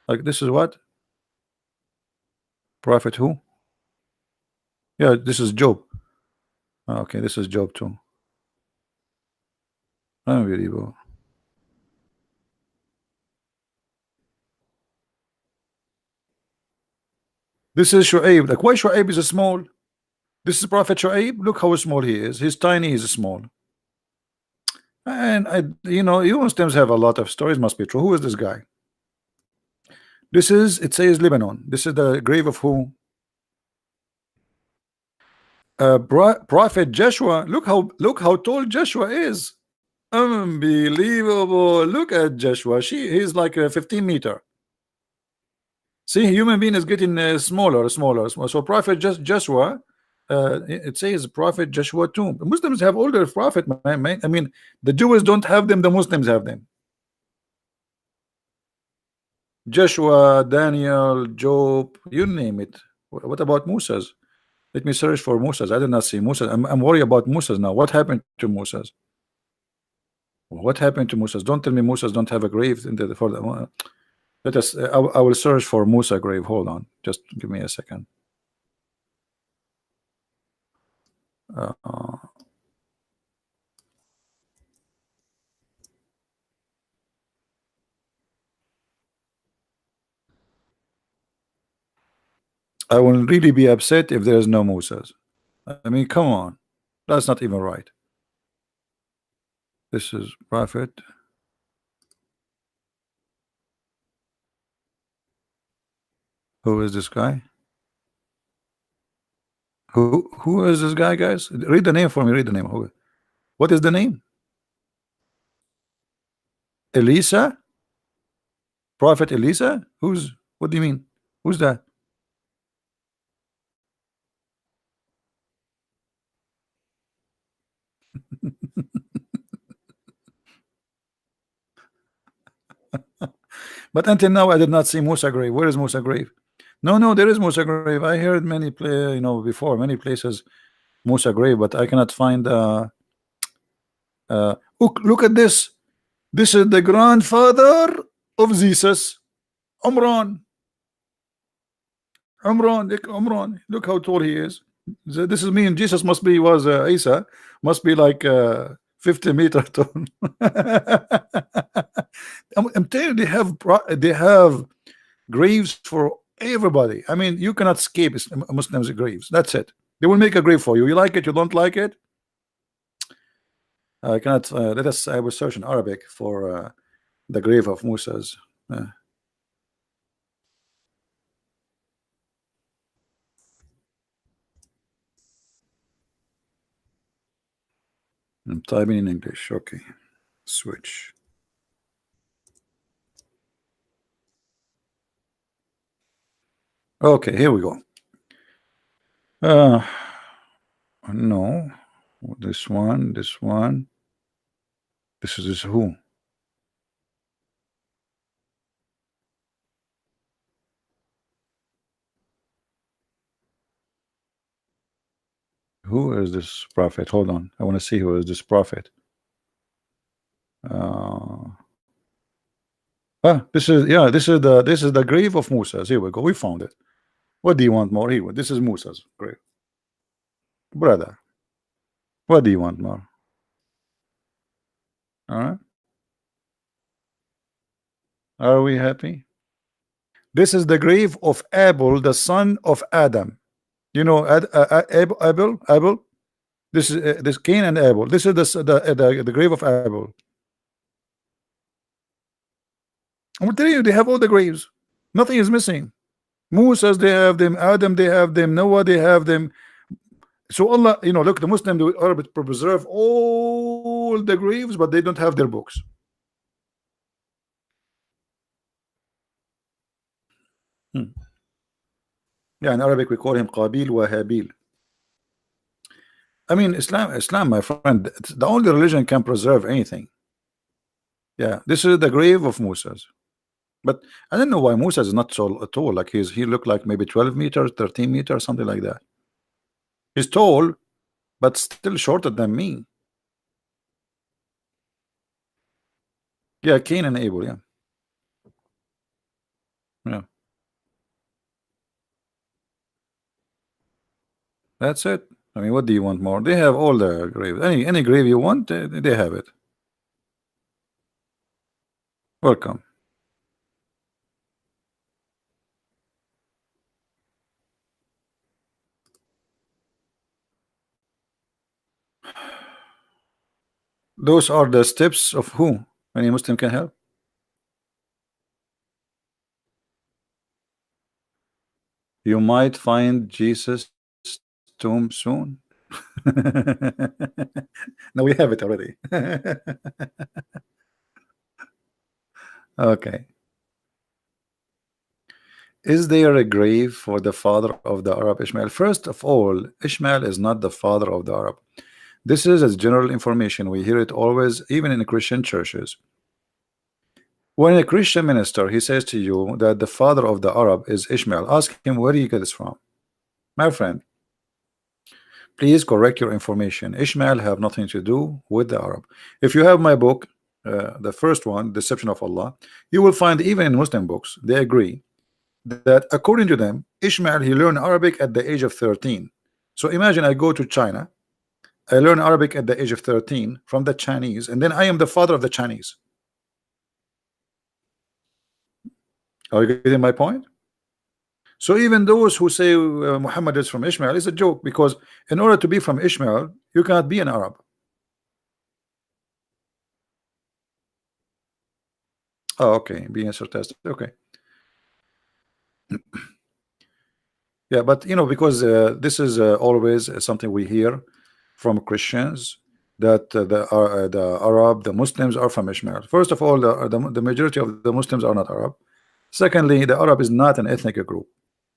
like this is what? Prophet who? Yeah, this is Job. Okay, this is Job too. Unbelievable. This is Shu'aib. Like, why Shu'aib is small? This is Prophet Shu'aib. Look how small he is. He's tiny, he's small. And you Muslims have a lot of stories, must be true. Who is this guy? It says Lebanon. This is the grave of who? Prophet Joshua. Look how tall Joshua is. Unbelievable. Look at Joshua. He's like a 15 meter. See, human being is getting smaller. So Prophet Joshua, it says Prophet Joshua too. The Muslims have older prophet, man. I mean, the Jews don't have them, the Muslims have them. Joshua, Daniel, Job, you name it. What about Moses? Let me search for Moses. I did not see Moses. I'm worried about Moses now. What happened to Moses? What happened to Moses? Don't tell me Moses don't have a grave in the for the. Let us. I will search for Musa grave. Hold on. Just give me a second. I will really be upset if there is no Musas. I mean, come on. That's not even right. This is Prophet. Who is this guy? Who is this guy, guys? Read the name for me. Read the name. What is the name? Elisa? Prophet Elisa? What do you mean? Who's that? But until now, I did not see Musa grave. Where is Musa grave? No, there is Musa grave. I heard many before many places Musa grave, but I cannot find. Look at this. This is the grandfather of Jesus, Umran. Umran. Look how tall he is. This is mean Jesus was Isa must be like 50 meter tall. I'm telling you, they have graves for everybody. I mean, you cannot escape Muslims graves. That's it. They will make a grave for you. You like it, you don't like it. I cannot. Let us. I will search in Arabic for the grave of Musa's. Uh, I'm typing in English. Okay, switch. Okay, here we go. Uh, no, this one, this one. This is who? Who is this prophet? Hold on, I want to see who is this prophet. Uh, this is, yeah, this is the grave of Musa's. Here we go. We found it. What do you want more? Here, this is Musa's grave, brother. What do you want more? All right. Are we happy? This is the grave of Abel, the son of Adam. You know, Abel. This is this Cain and Abel. This is the grave of Abel. I'm telling you, they have all the graves. Nothing is missing. Moses, they have them. Adam, they have them. Noah, they have them. So Allah, look, the Muslim do Arabic preserve all the graves, but they don't have their books. Hmm. Yeah, in Arabic we call him Qabil wa Habil. I mean, Islam, my friend, it's the only religion can preserve anything. Yeah, this is the grave of Moses. But I don't know why Moses is not so tall. Like he looked like maybe 12 meters, 13 meters, something like that. He's tall, but still shorter than me. Yeah, Cain and Abel. Yeah, yeah. That's it. I mean, what do you want more? They have all the graves. Any grave you want, they have it. Welcome. Those are the steps of who? Any Muslim can help. You might find Jesus' tomb soon. No, we have it already. Okay. Is there a grave for the father of the Arab Ishmael? First of all, Ishmael is not the father of the Arab. This is as general information. We hear it always, even in Christian churches. When a Christian minister he says to you that the father of the Arab is Ishmael, ask him where do you get this from. My friend, please correct your information. Ishmael have nothing to do with the Arab. If you have my book, the first one, Deception of Allah, you will find even in Muslim books they agree that according to them, Ishmael he learned Arabic at the age of 13. So imagine I go to China, I learn Arabic at the age of 13 from the Chinese, and then I am the father of the Chinese. Are you getting my point? So even those who say Muhammad is from Ishmael is a joke, because in order to be from Ishmael, you cannot be an Arab. Oh, okay, being sarcastic. Okay. Yeah, but because this is always something we hear from Christians, that the Arab, the Muslims are from Ishmael. First of all, the majority of the Muslims are not Arab. Secondly, the Arab is not an ethnic group.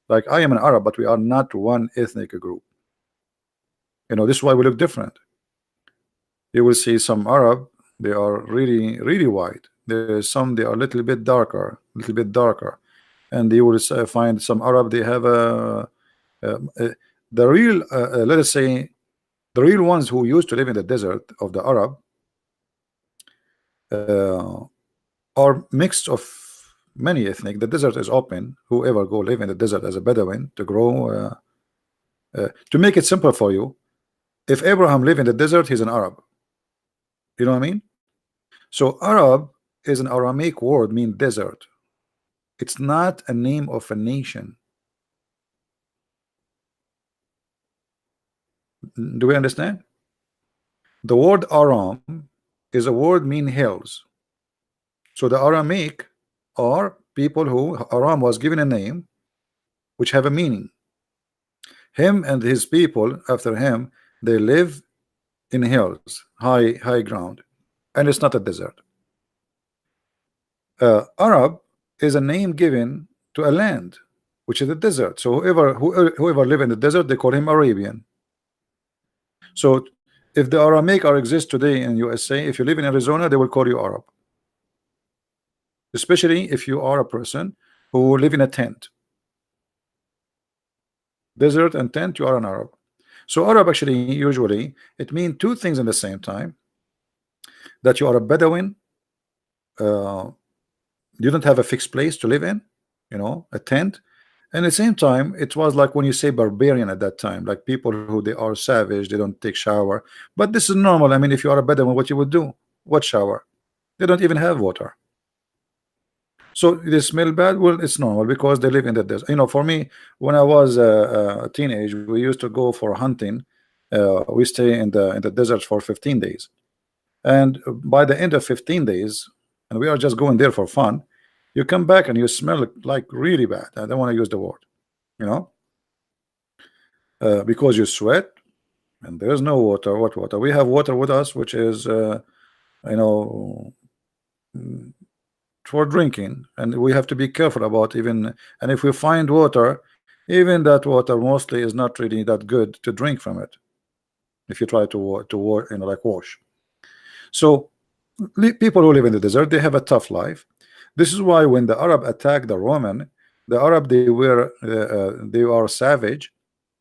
Like I am an Arab, but we are not one ethnic group. This is why we look different. You will see some Arab, they are really, really white. There's some they are a little bit darker, and you will find some Arab they have the real, let us say, the real ones who used to live in the desert of the Arab uh, are mixed of many ethnic. The desert is open. Whoever go live in the desert as a Bedouin to grow. To make it simple for you, if Abraham lived in the desert, he's an Arab. You know what I mean? So Arab is an Aramaic word, mean desert. It's not a name of a nation. Do we understand? The word Aram is a word mean hills. So the Aramic are people who Aram was given a name which have a meaning. Him and his people after him, they live in hills, high ground, and it's not a desert. Arab is a name given to a land which is a desert. So whoever live in the desert, they call him Arabian. So if the Aramaic are exist today in USA, if you live in Arizona, they will call you Arab. Especially if you are a person who live in a tent. Desert and tent, you are an Arab. So Arab actually usually it means two things in the same time. That you are a Bedouin, you don't have a fixed place to live in, a tent. And at the same time, it was like when you say barbarian at that time, like people who they are savage, they don't take shower. But this is normal. I mean, if you are a Bedouin, what you would do? What shower? They don't even have water. So they smell bad. Well, it's normal because they live in the desert. For me, when I was a teenage, we used to go for hunting. We stay in the desert for 15 days, and by the end of 15 days, and we are just going there for fun, you come back and you smell like really bad. I don't want to use the word, you know, because you sweat and there's no water. What water? We have water with us, which is, you know, for drinking, and we have to be careful about even. And if we find water, even that water mostly is not really that good to drink from it. If you try like wash. So people who live in the desert, they have a tough life. This is why when the Arab attacked the Roman, the Arab they are savage,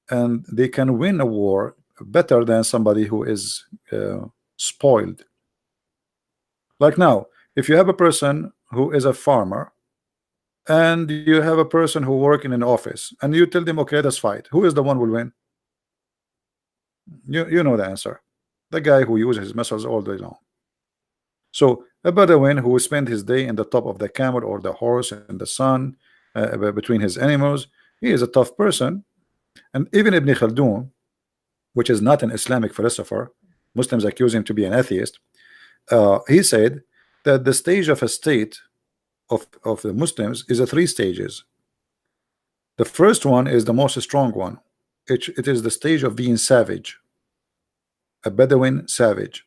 and they can win a war better than somebody who is spoiled. Like now, if you have a person who is a farmer and you have a person who work in an office and you tell them, okay, let's fight, who is the one who will win? You know the answer. The guy who uses his muscles all day long. So a Bedouin who spent his day in the top of the camel or the horse in the sun between his animals, he is a tough person. And even Ibn Khaldun, which is not an Islamic philosopher, Muslims accuse him to be an atheist, he said that the stage of a state of the Muslims is a 3 stages. The first one is the most strong one. It is the stage of being savage, a Bedouin savage.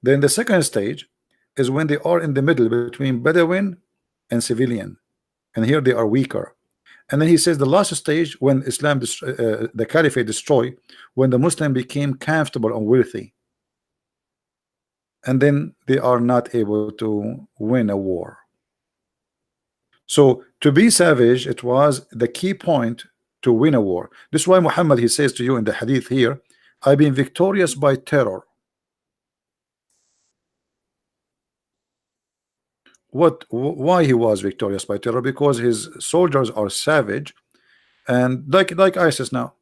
Then the second stage is when they are in the middle between Bedouin and civilian, and here they are weaker. And then he says the last stage when Islam the Caliphate destroyed, when the Muslim became comfortable and wealthy, and then they are not able to win a war. So to be savage, it was the key point to win a war. This is why Muhammad, he says to you in the hadith here, I've been victorious by terror. Why he was victorious by terror? Because his soldiers are savage, and like ISIS now.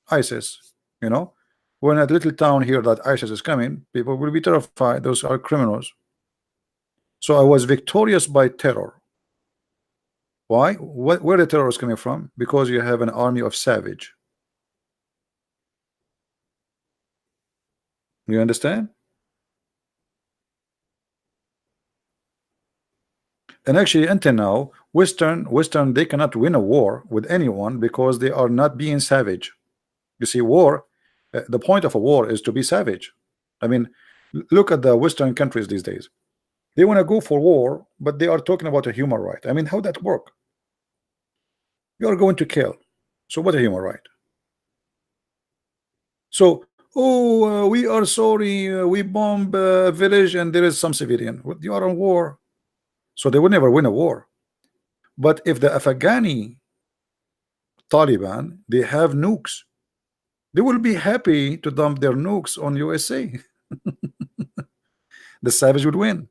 ISIS, when a little town here that ISIS is coming, people will be terrified. Those are criminals. So I was victorious by terror. Why? Where the terror is coming from? Because you have an army of savage. You understand? And actually, until now, Western, they cannot win a war with anyone because they are not being savage. You see, war, the point of a war is to be savage. I mean, look at the Western countries these days. They want to go for war, but they are talking about a human right. I mean, how that work? You are going to kill. So what a human right? So, oh, we are sorry, we bomb a village and there is some civilian. You are on war. So they will never win a war. But if the Afghani Taliban, they have nukes, they will be happy to dump their nukes on USA. The savage would win.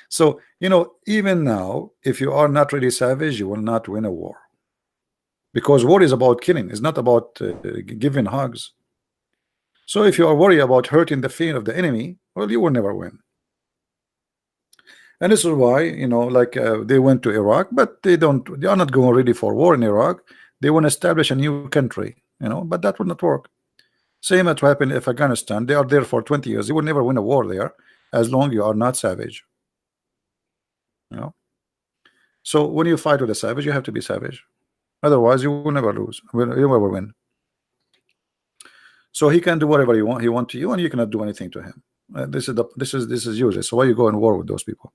So, even now, if you are not really savage, you will not win a war. Because war is about killing, it's not about giving hugs. So if you are worried about hurting the feeling of the enemy, well, you will never win. And this is why, like they went to Iraq, but they are not going really for war in Iraq. They want to establish a new country, but that will not work. Same as what happened in Afghanistan. They are there for 20 years. You will never win a war there as long you are not savage. You know. So when you fight with a savage, you have to be savage. Otherwise, you will never lose. You will never win. So he can do whatever he want to you, and you cannot do anything to him. This is useless. So why you go in war with those people?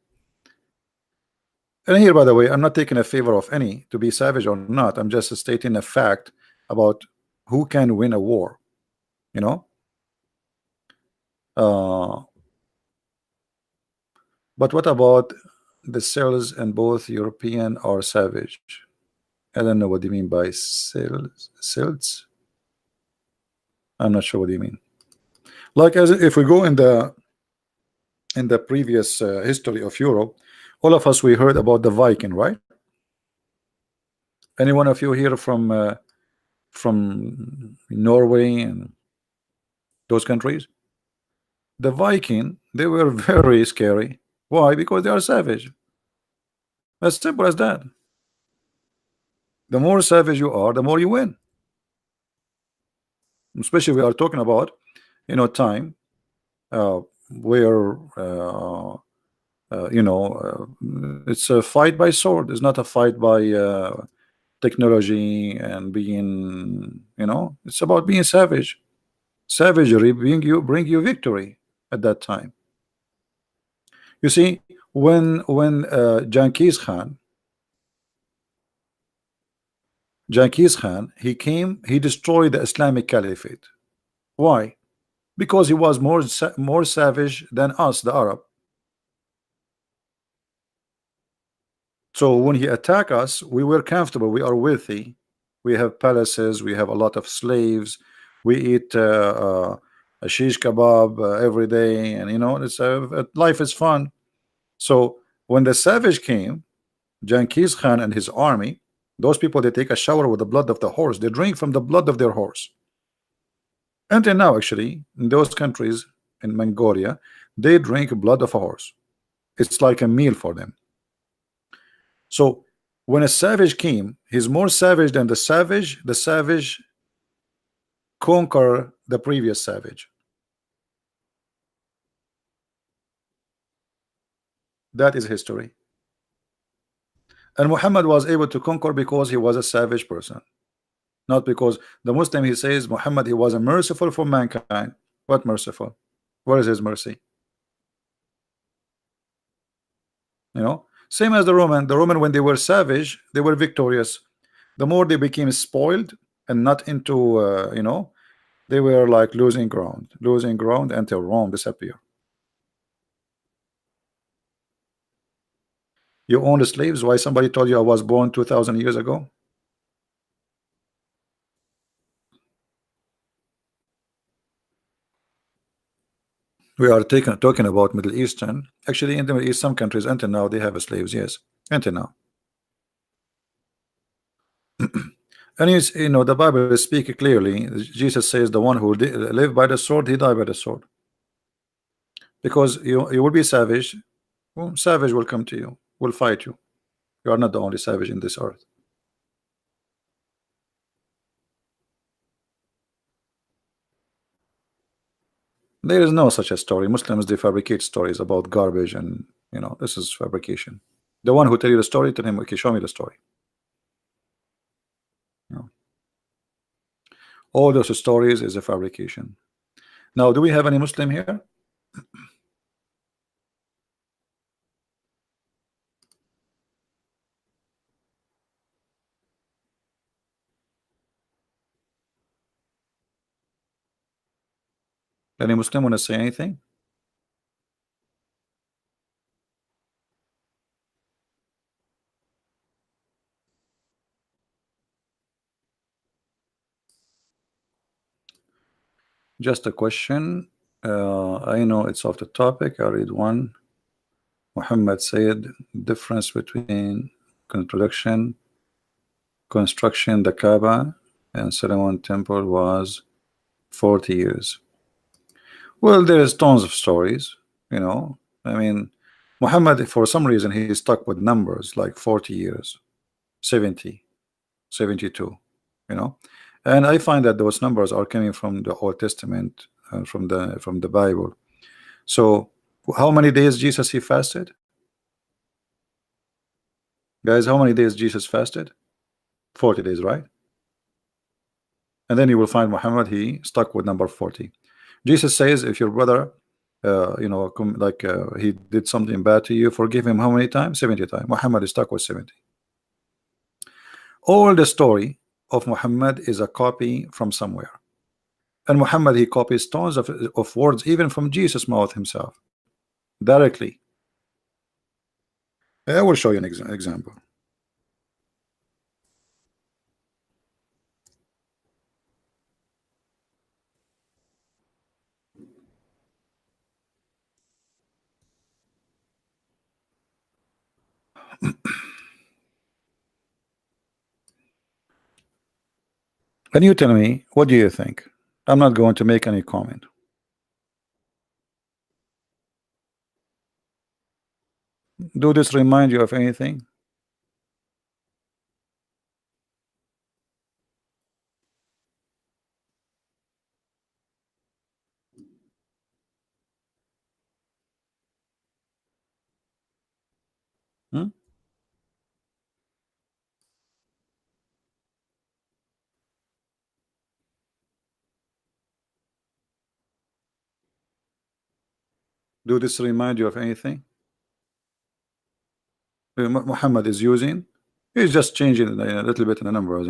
And here, by the way, I'm not taking a favor of any to be savage or not. I'm just stating a fact about who can win a war. You know. But what about the cells in both European or savage? I don't know what you mean by cells. I'm not sure what you mean. Like, as if we go in the previous history of Europe, all of us, we heard about the Viking, right? Any one of you here from Norway and those countries? The Viking, they were very scary. Why? Because they are savage. As simple as that. The more savage you are, the more you win. Especially we are talking about, time where it's a fight by sword. It's not a fight by technology and being, it's about being savage. Savagery bring you victory at that time. You see, when Genghis Khan, he came, he destroyed the Islamic Caliphate. Why? Because he was more savage than us, the Arab. So when he attacked us, we were comfortable. We are wealthy. We have palaces. We have a lot of slaves. We eat a shish kebab every day, and it's life is fun. So when the savage came, Genghis Khan and his army, those people, they take a shower with the blood of the horse. They drink from the blood of their horse. Until now, actually, in those countries, in Mongolia, they drink blood of a horse. It's like a meal for them. So when a savage came, he's more savage than the savage. The savage conquer the previous savage. That is history. And Muhammad was able to conquer because he was a savage person, not because the Muslim, he says Muhammad, he was a merciful for mankind. What merciful? Where is his mercy? Same as the Roman, when they were savage, they were victorious. The more they became spoiled and not into they were like losing ground until Rome disappeared. You own the slaves. Why? Somebody told you I was born 2,000 years ago? We are talking about Middle Eastern. Actually, in the Middle East, some countries until now they have slaves. Yes, until now. And the Bible speaks clearly. Jesus says the one who live by the sword, he die by the sword. Because you will be savage. Well, savage will come to you, will fight you. You are not the only savage in this earth. There is no such a story. Muslims, they fabricate stories about garbage, and this is fabrication. The one who tell you the story, tell him, okay, show me the story. All those stories is a fabrication. Now, do we have any Muslim here? Any Muslim want to say anything? Just a question. I know it's off the topic. I read one. Muhammad said difference between construction, the Kaaba, and Solomon Temple was 40 years. Well, there is tons of stories. I mean, Muhammad, for some reason, he's stuck with numbers like 40 years, 70, 72. And I find that those numbers are coming from the Old Testament, from the Bible. So how many days Jesus he fasted? Guys, how many days Jesus fasted? 40 days, right? And then you will find Muhammad, he stuck with number 40. Jesus says, if your brother, he did something bad to you, forgive him how many times? 70 times. Muhammad is stuck with 70. All the story of Muhammad is a copy from somewhere. And Muhammad, he copies tons of words, even from Jesus' mouth himself, directly. I will show you an example. Can you tell me, what do you think? I'm not going to make any comment. Do this remind you of anything? Hmm? Do this remind you of anything? Muhammad is using, he's just changing a little bit in the numbers,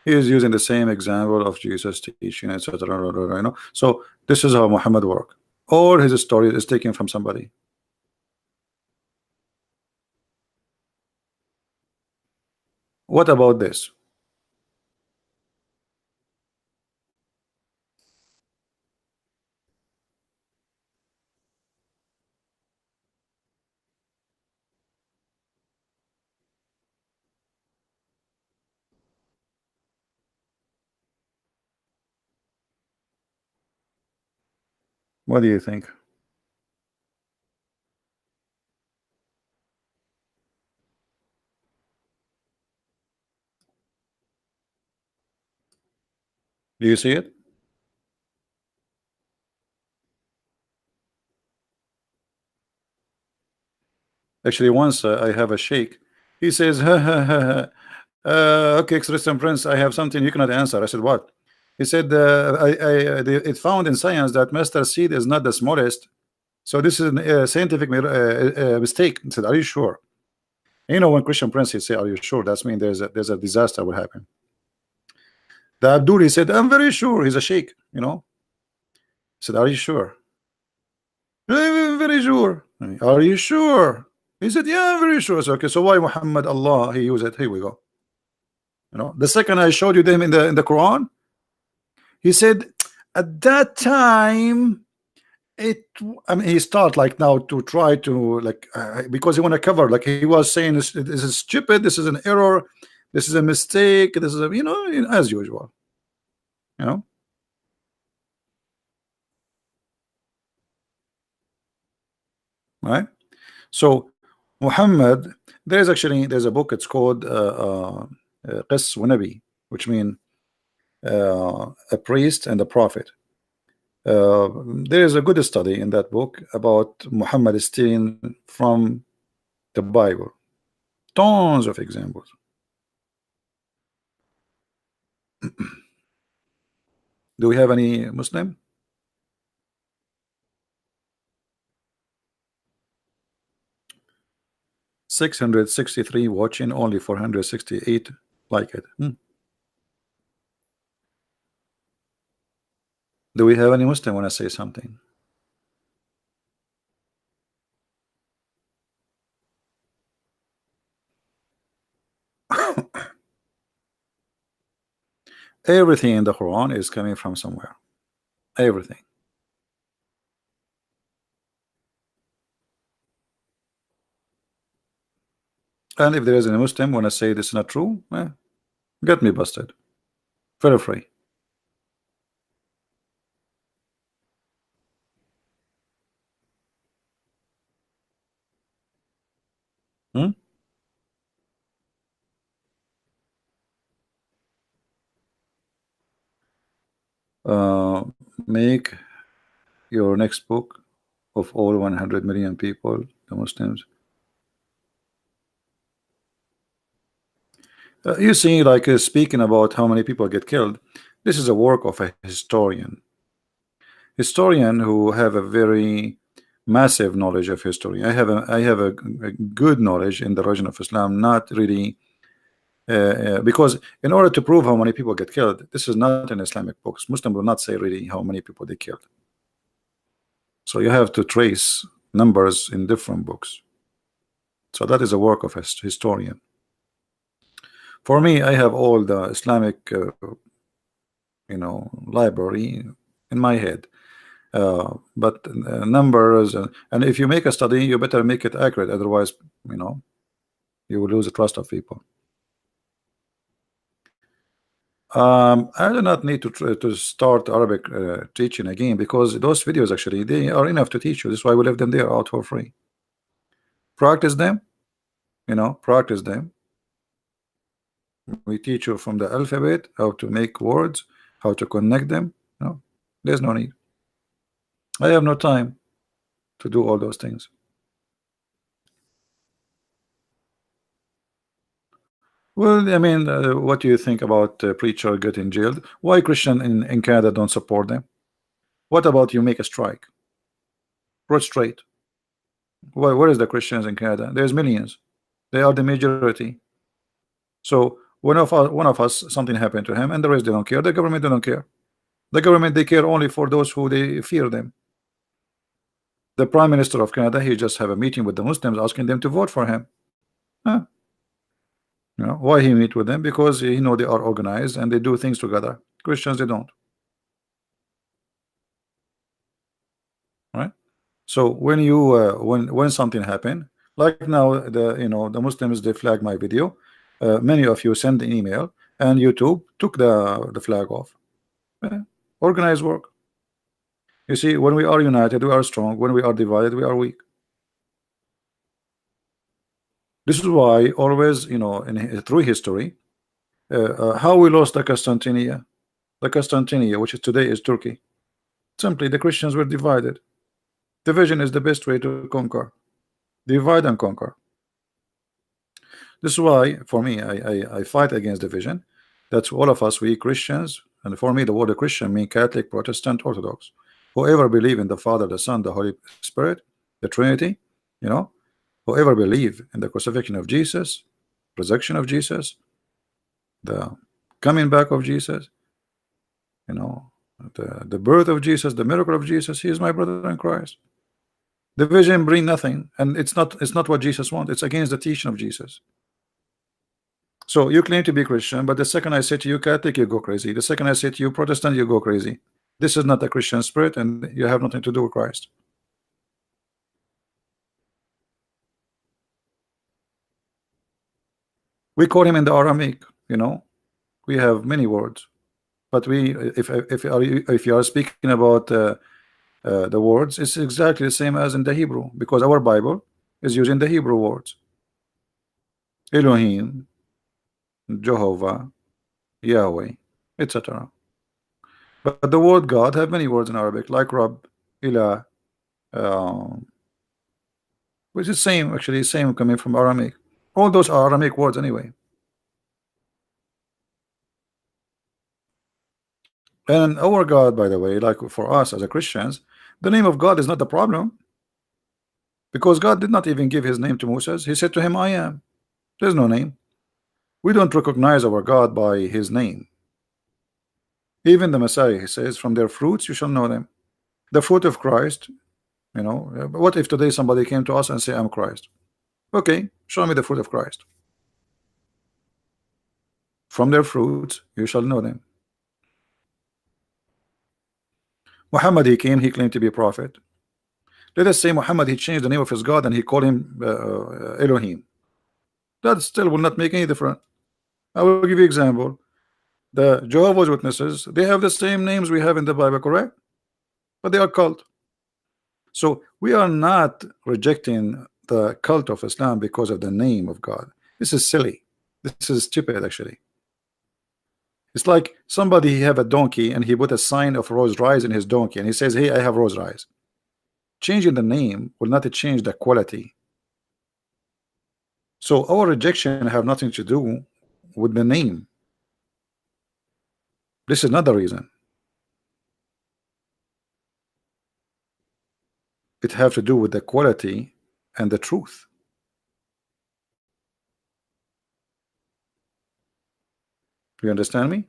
he is using the same example of Jesus teaching, etc. So this is how Muhammad work. All his story is taken from somebody. What about this? What do you think? Do you see it? Actually, once I have a sheikh, he says, ha, ha, ha, ha. Okay, Christian Prince, I have something you cannot answer. I said, what? He said, it found in science that master seed is not the smallest. So this is a scientific mistake. I said, are you sure? When Christian Prince he say, are you sure? That's mean there's a disaster will happen. The Abdul, he said, I'm very sure. He's a sheikh. He said, are you sure? I'm very sure. Are you sure? He said, yeah, I'm very sure. So, okay, so why Muhammad Allah he use it? Here we go. The second I showed you them in the Quran, he said at that time it, I mean, he start like now to try to like because he want to cover, like he was saying this is stupid, this is an error, this is a mistake, this is a as usual, you know right? So Muhammad, there's a book, it's called Qis wa Nabi, which mean a priest and a prophet. There is a good study in that book about Muhammad stealing from the Bible. Tons of examples. Do we have any Muslim? 663 watching, only 468 like it. Do we have any Muslim want to say something? Everything in the Quran is coming from somewhere. Everything. And if there is any Muslim want to say this is not true, get me busted. Feel free. Hmm? uh, make your next book of all 100 million people, the Muslims. You see, like speaking about how many people get killed, this is a work of a historian who have a very massive knowledge of history. I have a good knowledge in the religion of Islam, not really because in order to prove how many people get killed, this is not in Islamic books. Muslim will not say really how many people they killed. So you have to trace numbers in different books. So that is a work of a historian. For me, I have all the Islamic, library in my head. But numbers, and if you make a study, you better make it accurate. Otherwise, you will lose the trust of people. I do not need to try to start Arabic teaching again, because those videos actually they are enough to teach you. This is why we leave them there out for free. Practice them, practice them. We teach you from the alphabet how to make words, how to connect them. No, there's no need. I have no time to do all those things. Well, I mean, what do you think about preacher getting jailed? Why Christian in Canada don't support them? What about you make a strike? Prostrate. Where is the Christians in Canada? There's millions. They are the majority. So one of us, something happened to him, and the rest they don't care. The government they don't care. The government they care only for those who they fear them. The Prime Minister of Canada, he just have a meeting with the Muslims, asking them to vote for him. Huh? Why he meet with them? Because he know they are organized and they do things together. Christians they don't. Right? So when you when something happen, like now the Muslims they flag my video. Many of you send an email, and YouTube took the flag off. Organized work. You see, when we are united, we are strong. When we are divided, we are weak. This is why always, through history, how we lost the Constantinia, which is today is Turkey. Simply, the Christians were divided. Division is the best way to conquer. Divide and conquer. This is why, for me, I fight against division. That's all of us, we Christians, and for me, the word Christian means Catholic, Protestant, Orthodox. Whoever believe in the Father, the Son, the Holy Spirit, the Trinity, whoever believe in the crucifixion of Jesus, resurrection of Jesus, the coming back of Jesus, the birth of Jesus, the miracle of Jesus, he is my brother in Christ. Division bring nothing, and it's not what Jesus wants. It's against the teaching of Jesus. So you claim to be Christian, but the second I say to you Catholic, you go crazy. The second I say to you Protestant, you go crazy. This is not a Christian spirit, and you have nothing to do with Christ. We call him in the Aramaic, we have many words, but if you are speaking about the words, it's exactly the same as in the Hebrew, because our Bible is using the Hebrew words. Elohim, Jehovah, Yahweh, etc. But the word God have many words in Arabic, like Rab, Ilah, which is same, actually same coming from Aramaic. All those are Aramaic words anyway. And our God, by the way, like for us as a Christians, the name of God is not the problem, because God did not even give his name to Moses. He said to him, I am. There's no name. We don't recognize our God by his name. Even the Messiah, he says, from their fruits you shall know them. The fruit of Christ, what if today somebody came to us and say, I'm Christ? Okay, show me the fruit of Christ. From their fruits you shall know them. Muhammad, he came, he claimed to be a prophet. Let us say Muhammad, he changed the name of his God and he called him Elohim. That still will not make any difference. I will give you an example. The Jehovah's Witnesses, they have the same names we have in the Bible, correct? But they are cult. So we are not rejecting the cult of Islam because of the name of God. This is silly. This is stupid, actually. It's like somebody, he have a donkey and he put a sign of Rolls Royce in his donkey and he says, hey, I have Rolls Royce. Changing the name will not change the quality. So our rejection have nothing to do with the name. This is not the reason. It have to do with the quality and the truth. You understand me?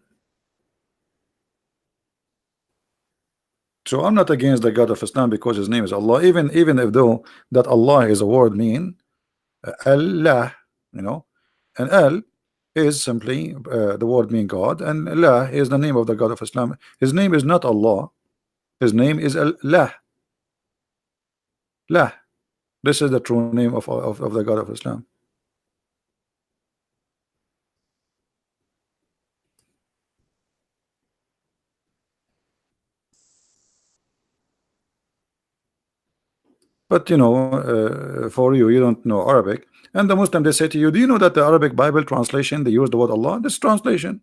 So I'm not against the God of Islam because his name is Allah, even if though that Allah is a word mean Allah, you know, and Al is simply the word mean God, and Allah is the name of the God of Islam. His name is not Allah. His name is Allah. Lah. This is the true name of the God of Islam. But you know, for you, you don't know Arabic, and the Muslim, they say to you, do you know that the Arabic Bible translation, they use the word Allah? This translation.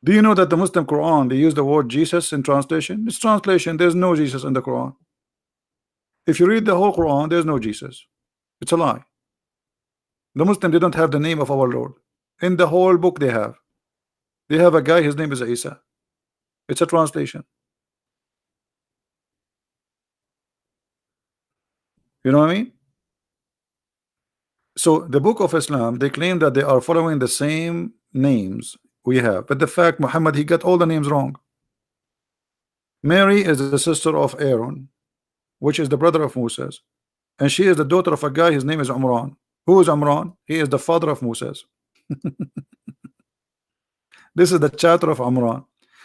Do you know that the Muslim Quran, they use the word Jesus in translation? It's translation. There's no Jesus in the Quran. If you read the whole Quran, there's no Jesus. It's a lie. The Muslim, they don't have the name of our Lord. In the whole book they have. They have a guy, his name is Isa. It's a translation. You know what I mean? So the book of Islam, they claim that they are following the same names we have, but the fact Muhammad, he got all the names wrong. Mary is the sister of Aaron, which is the brother of Moses, and she is the daughter of a guy, his name is Umran. Who is Umran? He is the father of Moses. This is the chapter of Umran.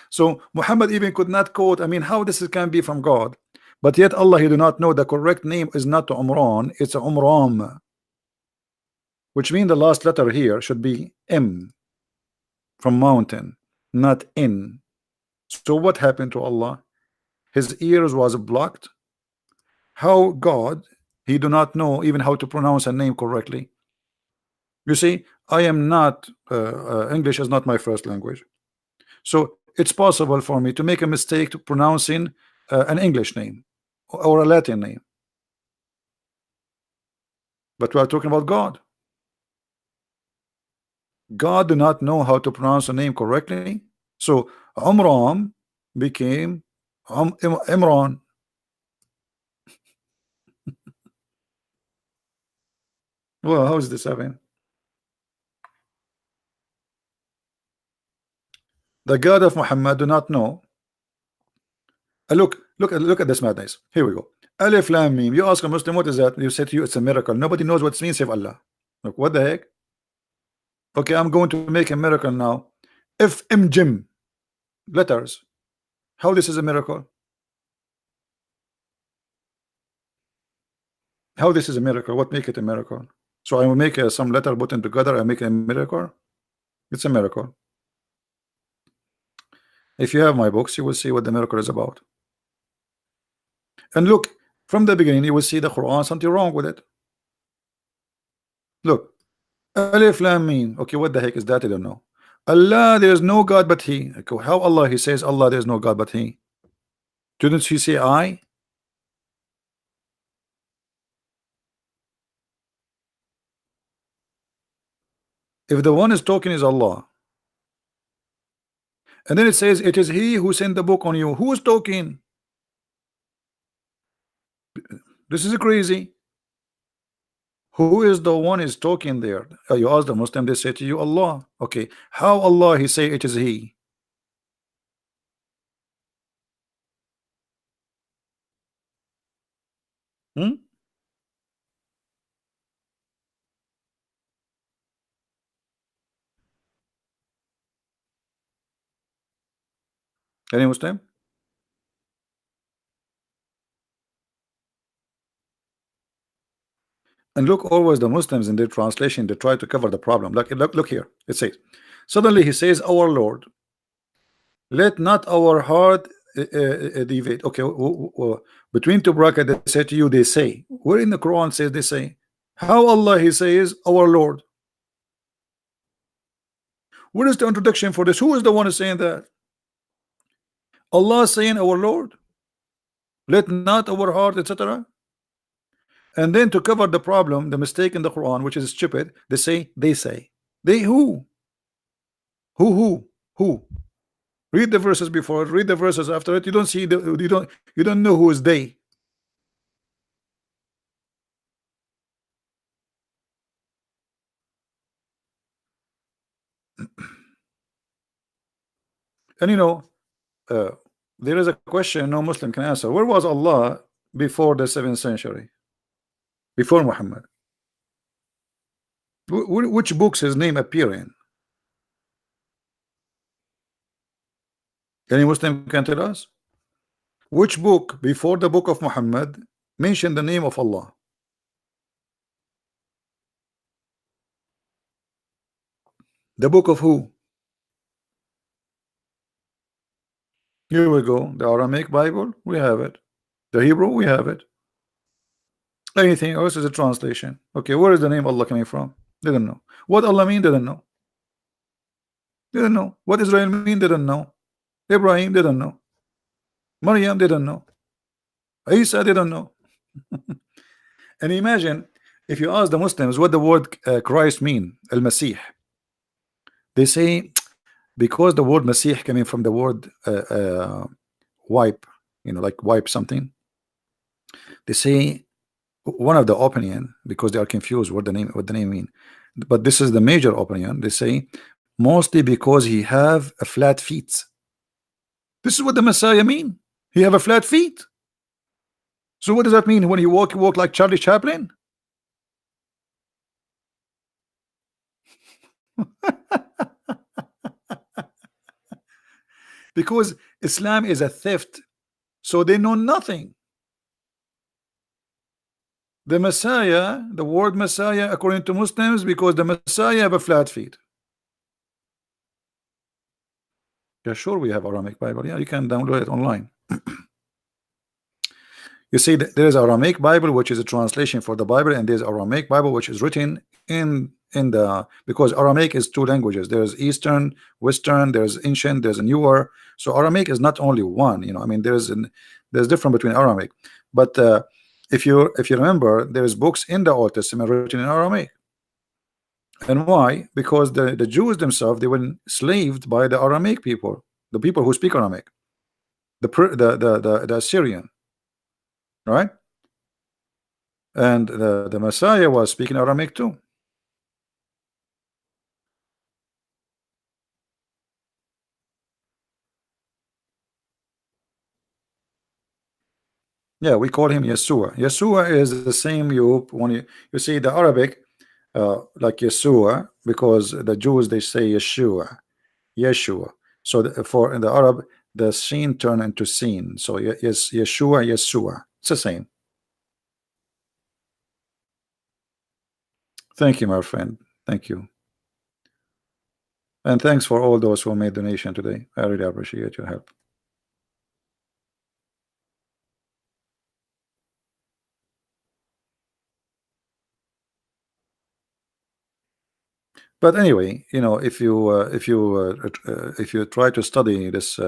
So Muhammad even could not quote, I mean, how this can be from God? But yet Allah, he do not know the correct name is not Umran, it's Umram, which means the last letter here should be M from mountain, not in. So what happened to Allah? His ears was blocked. How God, he do not know even how to pronounce a name correctly. You see, I am not English is not my first language, so it's possible for me to make a mistake to pronouncing an English name or a Latin name, but we are talking about God. God do not know how to pronounce a name correctly, so Umram became Imran. Well, how is this happening? The God of Muhammad do not know. Look at this madness. Here we go. Alif Lam Mim. You ask a Muslim what is that? You say to you it's a miracle. Nobody knows what it means save Allah. Look, what the heck? Okay, I'm going to make a miracle now. If M Jim letters, how this is a miracle? How this is a miracle? What make it a miracle? So I will make some letter put in together and make a miracle. It's a miracle. If you have my books, you will see what the miracle is about. And look, from the beginning, you will see the Quran, something wrong with it. Look, Alif Lam Mim. Okay, what the heck is that? I don't know. Allah, there is no God but He. Okay, how Allah? He says Allah, there is no God but He. Didn't He say I? If the one is talking is Allah, and then it says it is He who sent the book on you, who is talking? This is crazy. Who is the one is talking there? You ask the Muslim, they say to you Allah. Okay, how Allah? He say it is He. Hmm? Any Muslim? And look, always the Muslims in their translation, they try to cover the problem. Look here. It says, suddenly He says, our Lord, let not our heart deviate. Okay, between two brackets, they say to you, they say. Where in the Quran says they say? How Allah He says, our Lord? Where is the introduction for this? Who is the one who's saying that? Allah saying, our Lord, let not our heart, etc. And then to cover the problem, the mistake in the Quran, which is stupid, they say. They who? Who? Read the verses before, read the verses after it. You don't see the, you don't know who is they. And uh, there is a question no Muslim can answer. Where was Allah before the 7th century? Before Muhammad? Which books his name appear in? Any Muslim can tell us? Which book before the book of Muhammad mentioned the name of Allah? The book of who? Here we go. The Aramaic Bible, we have it. The Hebrew, we have it. Anything else is a translation. Okay, where is the name Allah coming from? Didn't know. What Allah mean? Didn't know. Didn't know. What Israel mean? Didn't know. Ibrahim didn't know. Maryam didn't know. Isa didn't know. And imagine if you ask the Muslims what the word Christ mean, Al-Masih, they say because the word Masih coming from the word wipe, like wipe something. They say one of the opinion, because they are confused what the name mean, but this is the major opinion. They say mostly because he have a flat feet. This is what the Messiah mean. He have a flat feet. So what does that mean? When he walk like Charlie Chaplin? Because Islam is a theft, so they know nothing. The Messiah, the word Messiah, according to Muslims, because the Messiah have a flat feet. Yeah, sure, we have Aramaic Bible. Yeah, you can download it online. You see, there is Aramaic Bible, which is a translation for the Bible, and there's Aramaic Bible, which is written in the, because Aramaic is two languages. There's Eastern, Western, there's ancient, there's a newer. So Aramaic is not only one. I mean, there's difference between Aramaic. But if you remember, there's books in the Old Testament written in Aramaic. And why? Because the Jews themselves, they were enslaved by the Aramaic people, the people who speak Aramaic, the Assyrian, right? And the Messiah was speaking Aramaic too. Yeah, we call him Yeshua. Yeshua is the same when you see the Arabic, like Yeshua, because the Jews they say Yeshua. So for in the Arab, the seen turn into seen. So yes, Yeshua. It's the same. Thank you, my friend. Thank you. And thanks for all those who made donation today. I really appreciate your help. But anyway, if you try to study this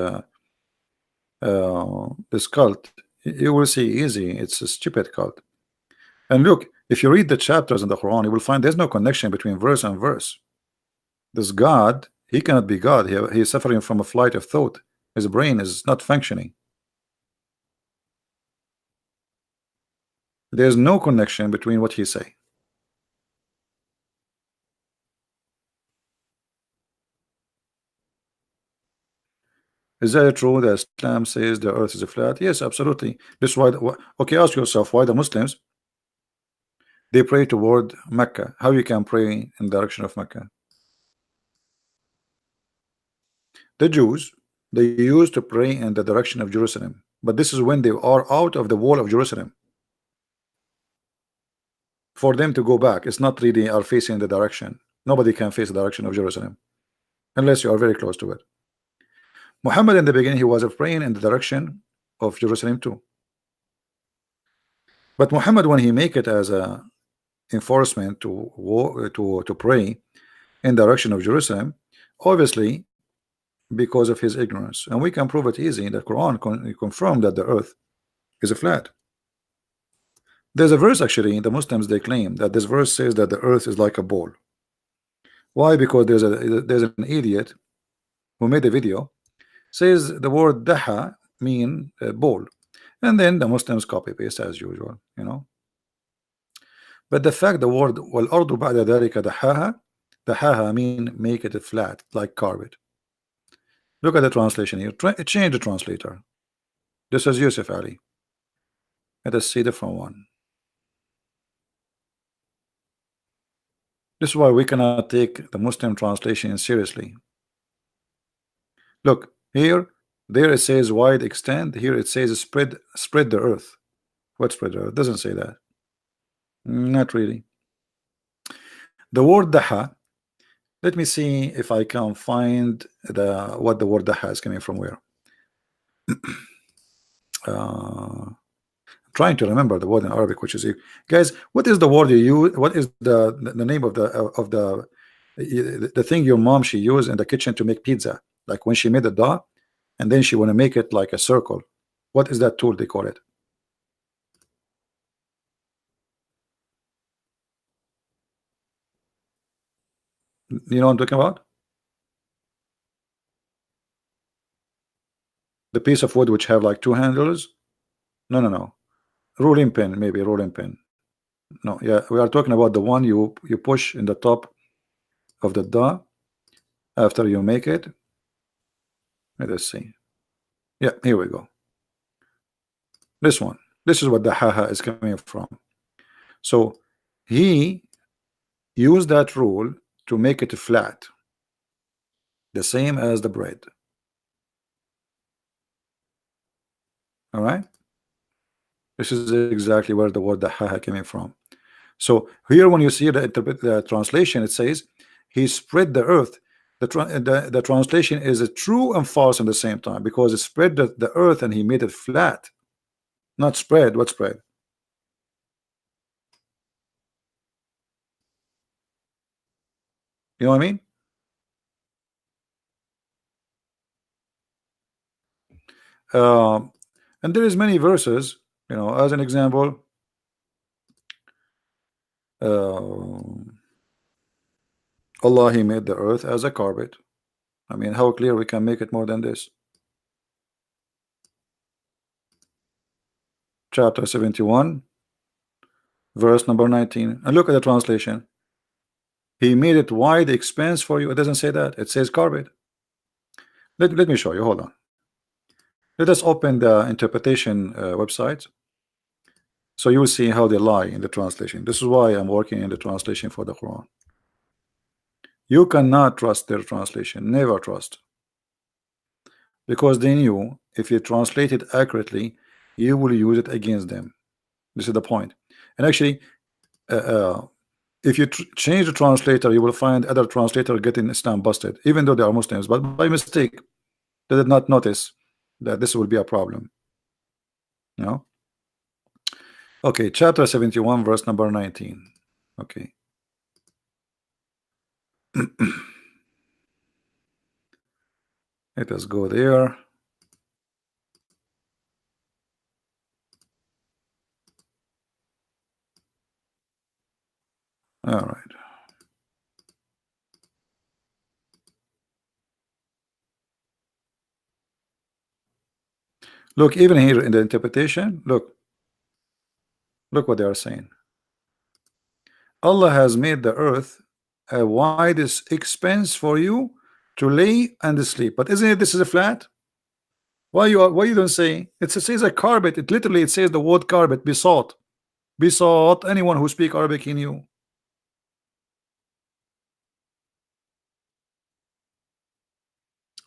this cult, you will see easy it's a stupid cult. And look, if you read the chapters in the Quran, you will find there's no connection between verse and verse. This God, he cannot be God. He is suffering from a flight of thought. His brain is not functioning. There's no connection between what he say. Is that true that Islam says the earth is a flat? Yes, absolutely. This is why. Okay, ask yourself why the Muslims they pray toward Mecca. How you can pray in the direction of Mecca? The Jews they used to pray in the direction of Jerusalem, but this is when they are out of the wall of Jerusalem. For them to go back, it's not really are facing the direction. Nobody can face the direction of Jerusalem unless you are very close to it. Muhammad in the beginning he was praying in the direction of Jerusalem too. But Muhammad, when he make it as a enforcement to pray in the direction of Jerusalem, Obviously, because of his ignorance, and we can prove it easy. The Quran confirmed that the earth is a flat. There's a verse actually, the Muslims they claim that this verse says that the earth is like a ball. Why? Because there's an idiot who made a video says the word daha mean ball, and then the Muslims copy paste as usual, you know. But the fact the word والأرض بعد ذلك دحاها mean make it flat like carpet. Look at the translation here. Change the translator. This is Yusuf Ali. Let us see the different one. This is why we cannot take the Muslim translation seriously. Look here, there it says wide extend. Here it says spread the earth. What spread the earth? Doesn't say that. Not really. The word daha. Let me see if I can find what the word daha is coming from. Where? Trying to remember the word in Arabic, which is guys. What is the word you use? What is the name of the thing your mom she used in the kitchen to make pizza? Like when she made the dough, and then she want to make it like a circle. What is that tool they call it? You know what I'm talking about? The piece of wood which have like two handles. No. Rolling pin, maybe rolling pin. No, yeah, we are talking about the one you push in the top of the dough after you make it. Let us see. Yeah, here we go. This one. This is what the haha is coming from. So he used that rule to make it flat, the same as the bread. All right. This is exactly where the word the haha coming from. So here, when you see the translation, it says he spread the earth. The translation is a true and false at the same time, because it spread the earth and he made it flat. Not spread. What spread? You know what I mean? And there is many verses, you know, as an example, Allah, he made the earth as a carpet. I mean, how clear we can make it more than this? Chapter 71, verse number 19. And look at the translation. He made it wide expanse for you. It doesn't say that. It says carpet. Let me show you. Hold on. Let us open the interpretation website, so you will see how they lie in the translation. This is why I'm working in the translation for the Quran. You cannot trust their translation. Never trust. Because they knew if you translate it accurately, you will use it against them. This is the point. And actually, if you change the translator, you will find other translator getting Islam busted, even though they are Muslims, but by mistake they did not notice that this will be a problem. You know? Okay, chapter 71, verse number 19. Okay. Let us go there. All right. Look, even here in the interpretation, look what they are saying. Allah has made the earth a widest expanse for you to lay and sleep. But isn't it this is a flat? Why you don't say it says a carpet? It literally it says the word carpet, besought. Besought anyone who speak Arabic in you.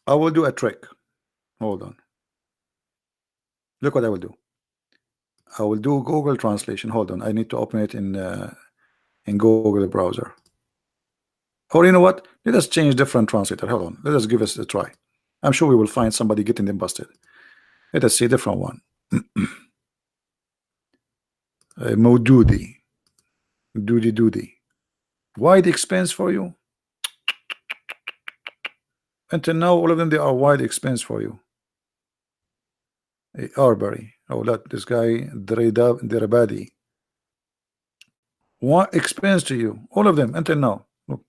I will do a trick. Hold on. Look what I will do. I will do Google translation. Hold on. I need to open it in Google browser. Or you know what? Let us change different translator. Hold on. Let us give us a try. I'm sure we will find somebody getting them busted. Let us see a different one. Modudi. Doody. Wide expense for you. Until now, all of them, they are wide expense for you. Arbery. Oh, look, this guy, Dirabadi. What expense to you? All of them until now. Look.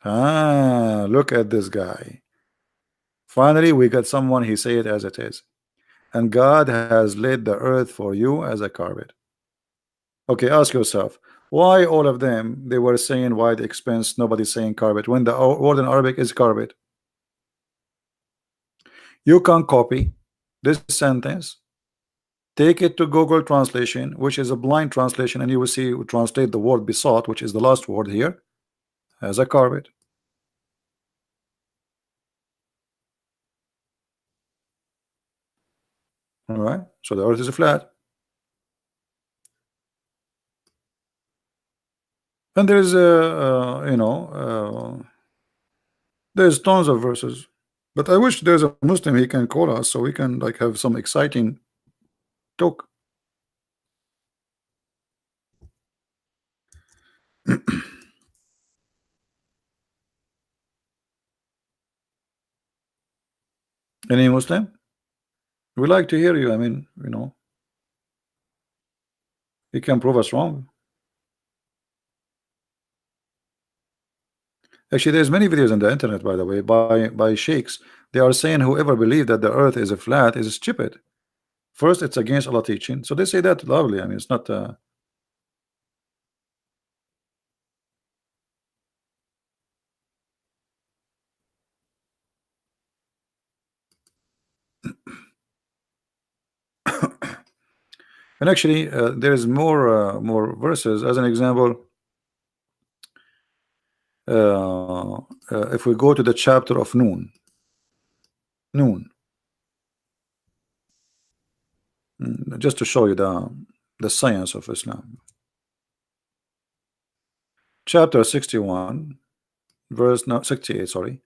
Ah, look at this guy. Finally, we got someone, he say it as it is. And God has laid the earth for you as a carpet. Okay, ask yourself, why all of them, they were saying wide expense, nobody's saying carpet, when the word in Arabic is carpet? You can copy this sentence, take it to Google translation, which is a blind translation, and you will see translate the word besought, which is the last word here, as a carpet. All right, so the earth is flat, and there is there's tons of verses, but I wish there's a Muslim he can call us so we can like have some exciting talk. Any Muslim? We like to hear you. I mean, he can prove us wrong. Actually, there's many videos on the internet, by the way, by sheikhs. They are saying whoever believes that the earth is a flat is stupid. First, it's against Allah teaching, so they say that lovely. I mean, it's not. And actually, there is more verses. As an example, if we go to the chapter of Noon, just to show you the science of Islam. Chapter 61, verse no, 68, sorry,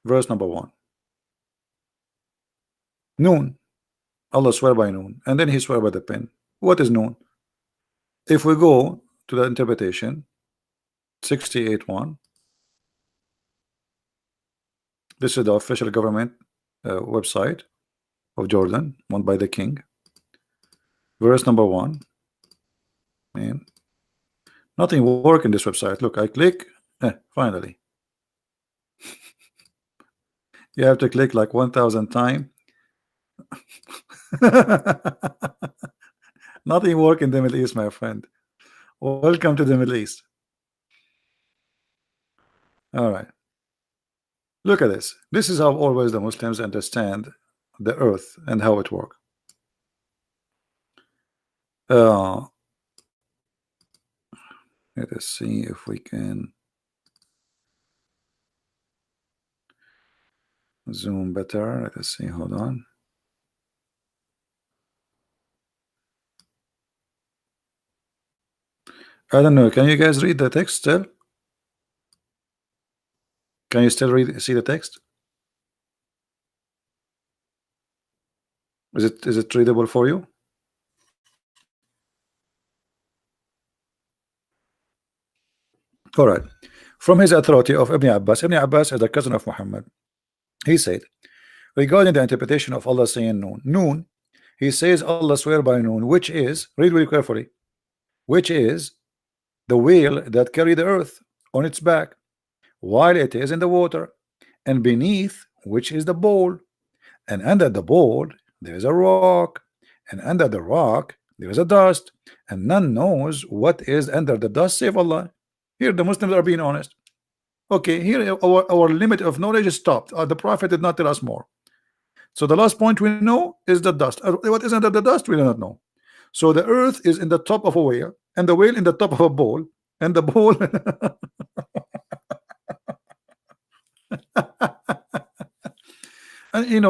verse number 1. Noon, Allah swear by Noon, and then he swear by the pen. What is Noon? If we go to the interpretation, 68:1, this is the official government website of Jordan, owned by the king. Verse number 1. Man, nothing work in this website. Look, I click, finally. You have to click like 1,000 times. Nothing work in the Middle East, my friend. Welcome to the Middle East. All right. Look at this. This is how always the Muslims understand the earth and how it works. Let us see if we can zoom better. Let us see. Hold on. I don't know. Can you guys read the text still? Can you still see the text? Is it readable for you? All right. From his authority of Ibn Abbas is the cousin of Muhammad. He said, regarding the interpretation of Allah saying Noon, he says Allah swear by Noon, which is, read very carefully, which is the whale that carried the earth on its back while it is in the water, and beneath which is the bowl, and under the bowl there is a rock, and under the rock there is a dust, and none knows what is under the dust save Allah. Here the Muslims are being honest. Okay, here our limit of knowledge is stopped. The Prophet did not tell us more. So the last point we know is the dust. What is under the dust we do not know. So the earth is in the top of a whale, and the whale in the top of a bowl, and the bowl and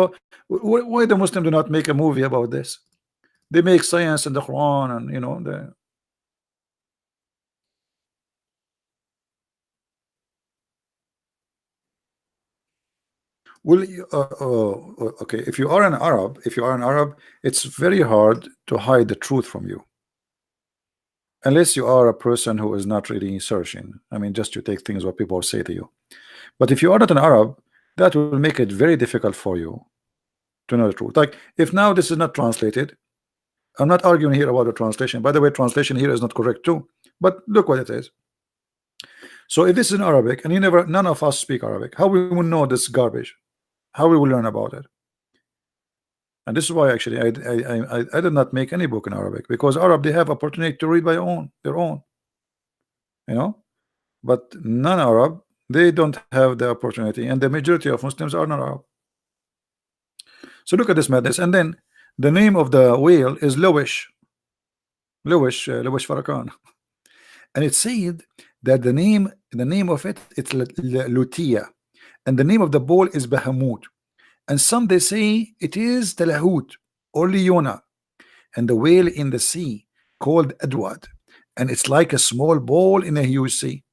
why the Muslim do not make a movie about this? They make science in the Quran, and the well, okay. If you are an Arab, it's very hard to hide the truth from you. unless you are a person who is not really searching. I mean, just to take things what people say to you. But if you are not an Arab, that will make it very difficult for you to know the truth. Like if now this is not translated, I'm not arguing here about the translation. By the way, translation here is not correct too. But look what it is. So if this is in Arabic and none of us speak Arabic, how we will know this garbage? How we will learn about it? And this is why actually I did not make any book in Arabic, because Arab, they have opportunity to read by their own, you know. But non-Arab, they don't have the opportunity, and the majority of Muslims are not Arab. So look at this madness. And then the name of the whale is Lowish Farrakhan, and it said that the name of it's Lutia, and the name of the bull is Bahamut, and some they say it is Talahut or Leona, and the whale in the sea called Edward, and it's like a small ball in a huge sea.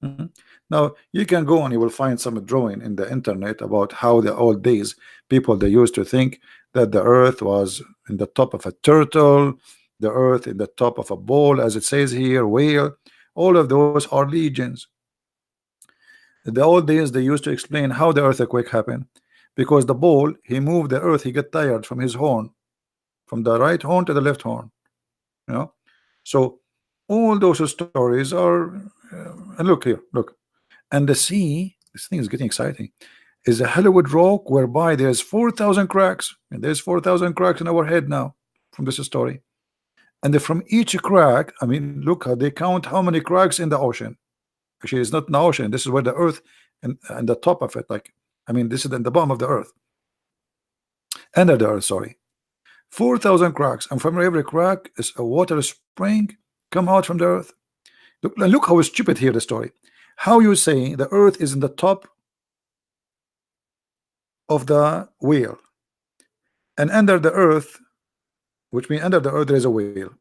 Mhm. Now you can go and you will find some drawing in the internet about how the old days people they used to think that the earth was in the top of a turtle, the earth in the top of a ball, as it says here, whale. All of those are legions. In the old days they used to explain how the earthquake happened, because the ball, he moved the earth, he got tired from his horn, from the right horn to the left horn, you know. So all those stories are and look here, look. And the sea, this thing is getting exciting, is a Hollywood rock whereby there's 4,000 cracks, and there's 4,000 cracks in our head now from this story. And from each crack, I mean, look how they count how many cracks in the ocean. Actually, it's not in the ocean. This is where the earth and the top of it, like, I mean, this is in the bottom of the earth, under the earth, sorry. 4,000 cracks, and from every crack is a water spring come out from the earth. Look how stupid here the story. How you say the earth is in the top of the wheel, and under the earth, which means under the earth there is a wheel,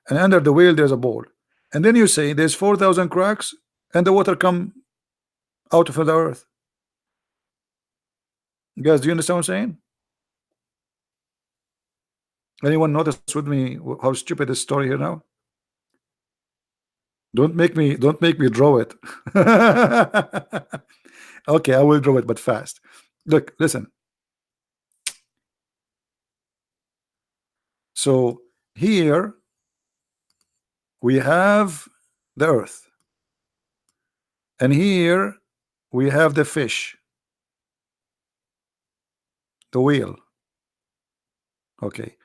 and under the wheel there's a ball, and then you say there's 4,000 cracks and the water come out of the earth. Guys, do you understand what I'm saying? Anyone notice with me how stupid this story here now? Don't make me draw it. Okay, I will draw it, but fast. Look, listen. So here we have the earth, and here we have the fish, the wheel. Okay,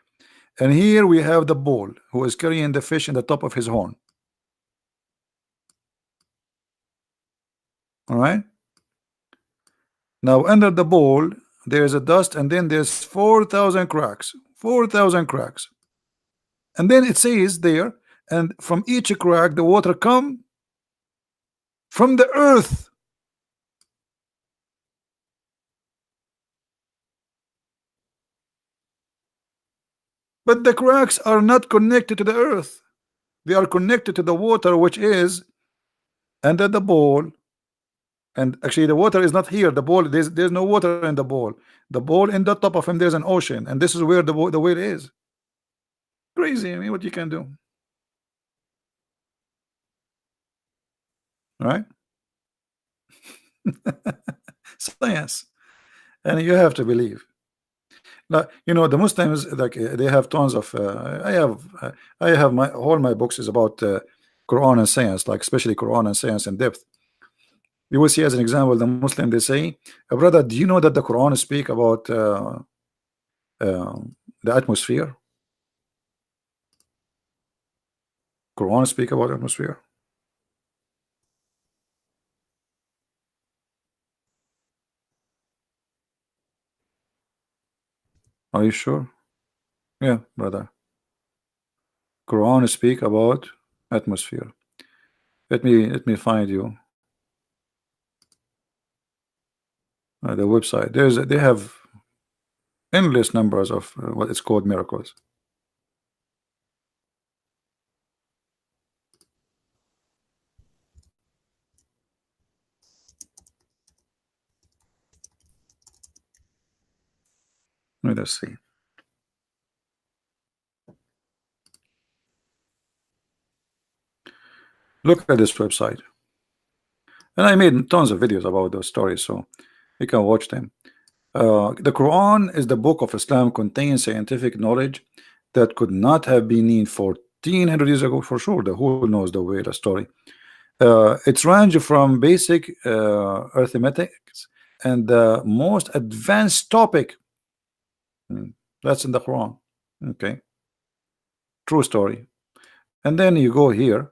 and here we have the bull who is carrying the fish in the top of his horn. All right. Now under the bowl there's a dust, and then there's 4,000 cracks. 4,000 cracks. And then it says there, and from each crack the water come from the earth. But the cracks are not connected to the earth. They are connected to the water, which is under the bowl. And actually the water is not here. The bowl, there's no water in the bowl. The bowl, in the top of him there's an ocean, and this is where the whale is. Crazy. I mean, what you can do, right? Science. And you have to believe. Now, you know, the Muslims, like they have tons of I have my all my books is about Quran and science, like especially Quran and science in depth. You will see, as an example, the Muslim, they say, brother, do you know that the Quran speak about uh, the atmosphere? Quran speak about atmosphere. Are you sure? Yeah, brother. Quran speak about atmosphere. Let me find you the website. They have endless numbers of what it's called miracles. Let us see. Look at this website. And I made tons of videos about those stories, so you can watch them. The Quran is the book of Islam, contains scientific knowledge that could not have been in 1400 years ago for sure. The who knows the way the story. It's range from basic arithmetics and the most advanced topic. That's in the Quran. Okay, true story. And then you go here,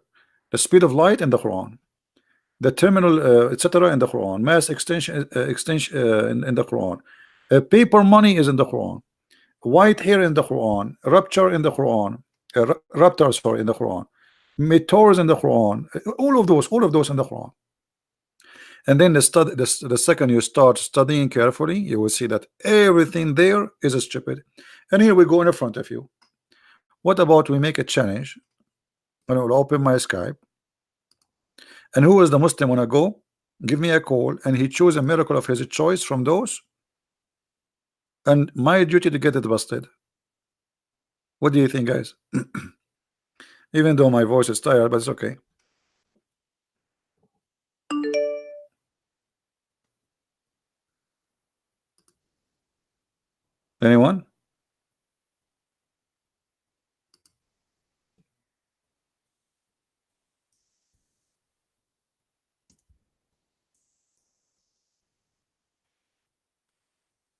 the speed of light in the Quran, the terminal, etc. in the Quran, mass extension in the Quran, paper money is in the Quran, white hair in the Quran, rapture in the Quran, raptor, sorry, in the Quran, meteors in the Quran, all of those in the Quran. And then the second you start studying carefully, you will see that everything there is stupid. And here we go in front of you. What about we make a challenge, and I will open my Skype, and who is the Muslim wanna go? Give me a call, and he choose a miracle of his choice from those, and my duty to get it busted. What do you think, guys? Even though my voice is tired, but it's okay. Anyone?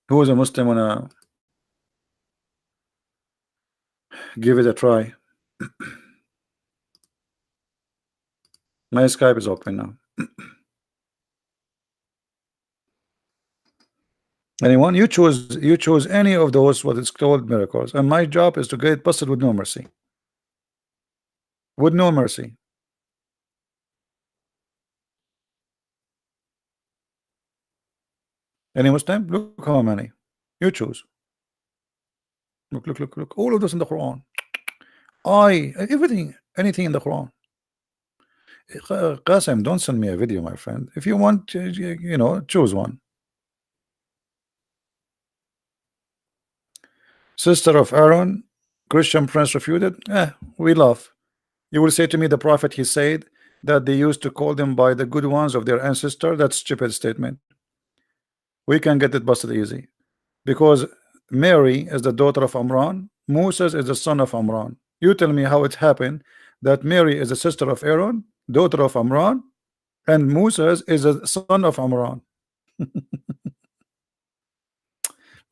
Who is a Muslim wanna give it a try? My Skype is open now. Anyone? You choose any of those what is called miracles, and my job is to get busted with no mercy. With no mercy. Any Muslim? Look how many. You choose. Look. All of this in the Quran. Everything, anything in the Quran. Qasim, don't send me a video, my friend. If you want, you know, choose one. Sister of Aaron, Christian prince refuted. We laugh. You will say to me, the prophet, he said that they used to call them by the good ones of their ancestor. That's stupid statement. We can get it busted easy, because Mary is the daughter of Amran, Moses is the son of Amran. You tell me how it happened that Mary is the sister of Aaron, daughter of Amran, and Moses is the son of Amran.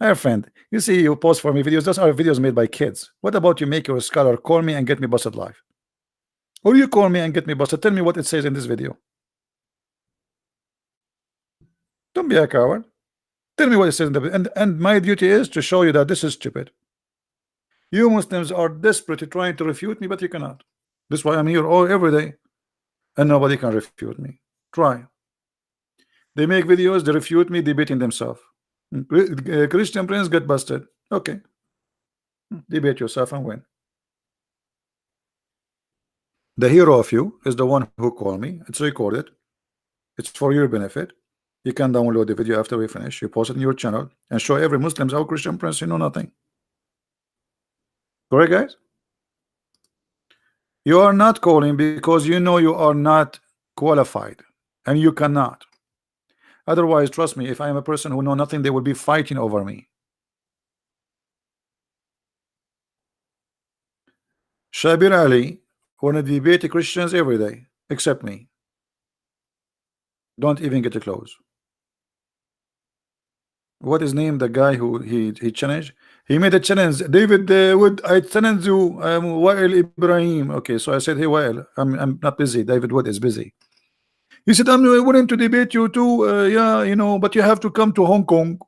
My friend, you see, you post for me videos. Those are videos made by kids. What about you make your scholar call me and get me busted live? Or you call me and get me busted. Tell me what it says in this video. Don't be a coward. Tell me what it says in the and my duty is to show you that this is stupid. You Muslims are desperately trying to refute me, but you cannot. This is why I'm here every day, and nobody can refute me. Try. They make videos, they refute me, debating themselves. Christian prince get busted. Okay. Debate yourself and win. The hero of you is the one who called me. It's recorded. It's for your benefit. You can download the video after we finish. You post it in your channel and show every Muslim how Christian prince, you know nothing. Correct, guys? You are not calling because you know you are not qualified, and you cannot. Otherwise, trust me, if I am a person who know nothing, they will be fighting over me. Shabir Ali wanna debate Christians every day, except me. Don't even get close. What is name the guy who he challenged? He made a challenge. David Wood, I challenge you, Wael Ibrahim. Okay, so I said, hey Wael, I'm not busy. David Wood is busy. He said, I'm willing to debate you too. Yeah, you know, but you have to come to Hong Kong.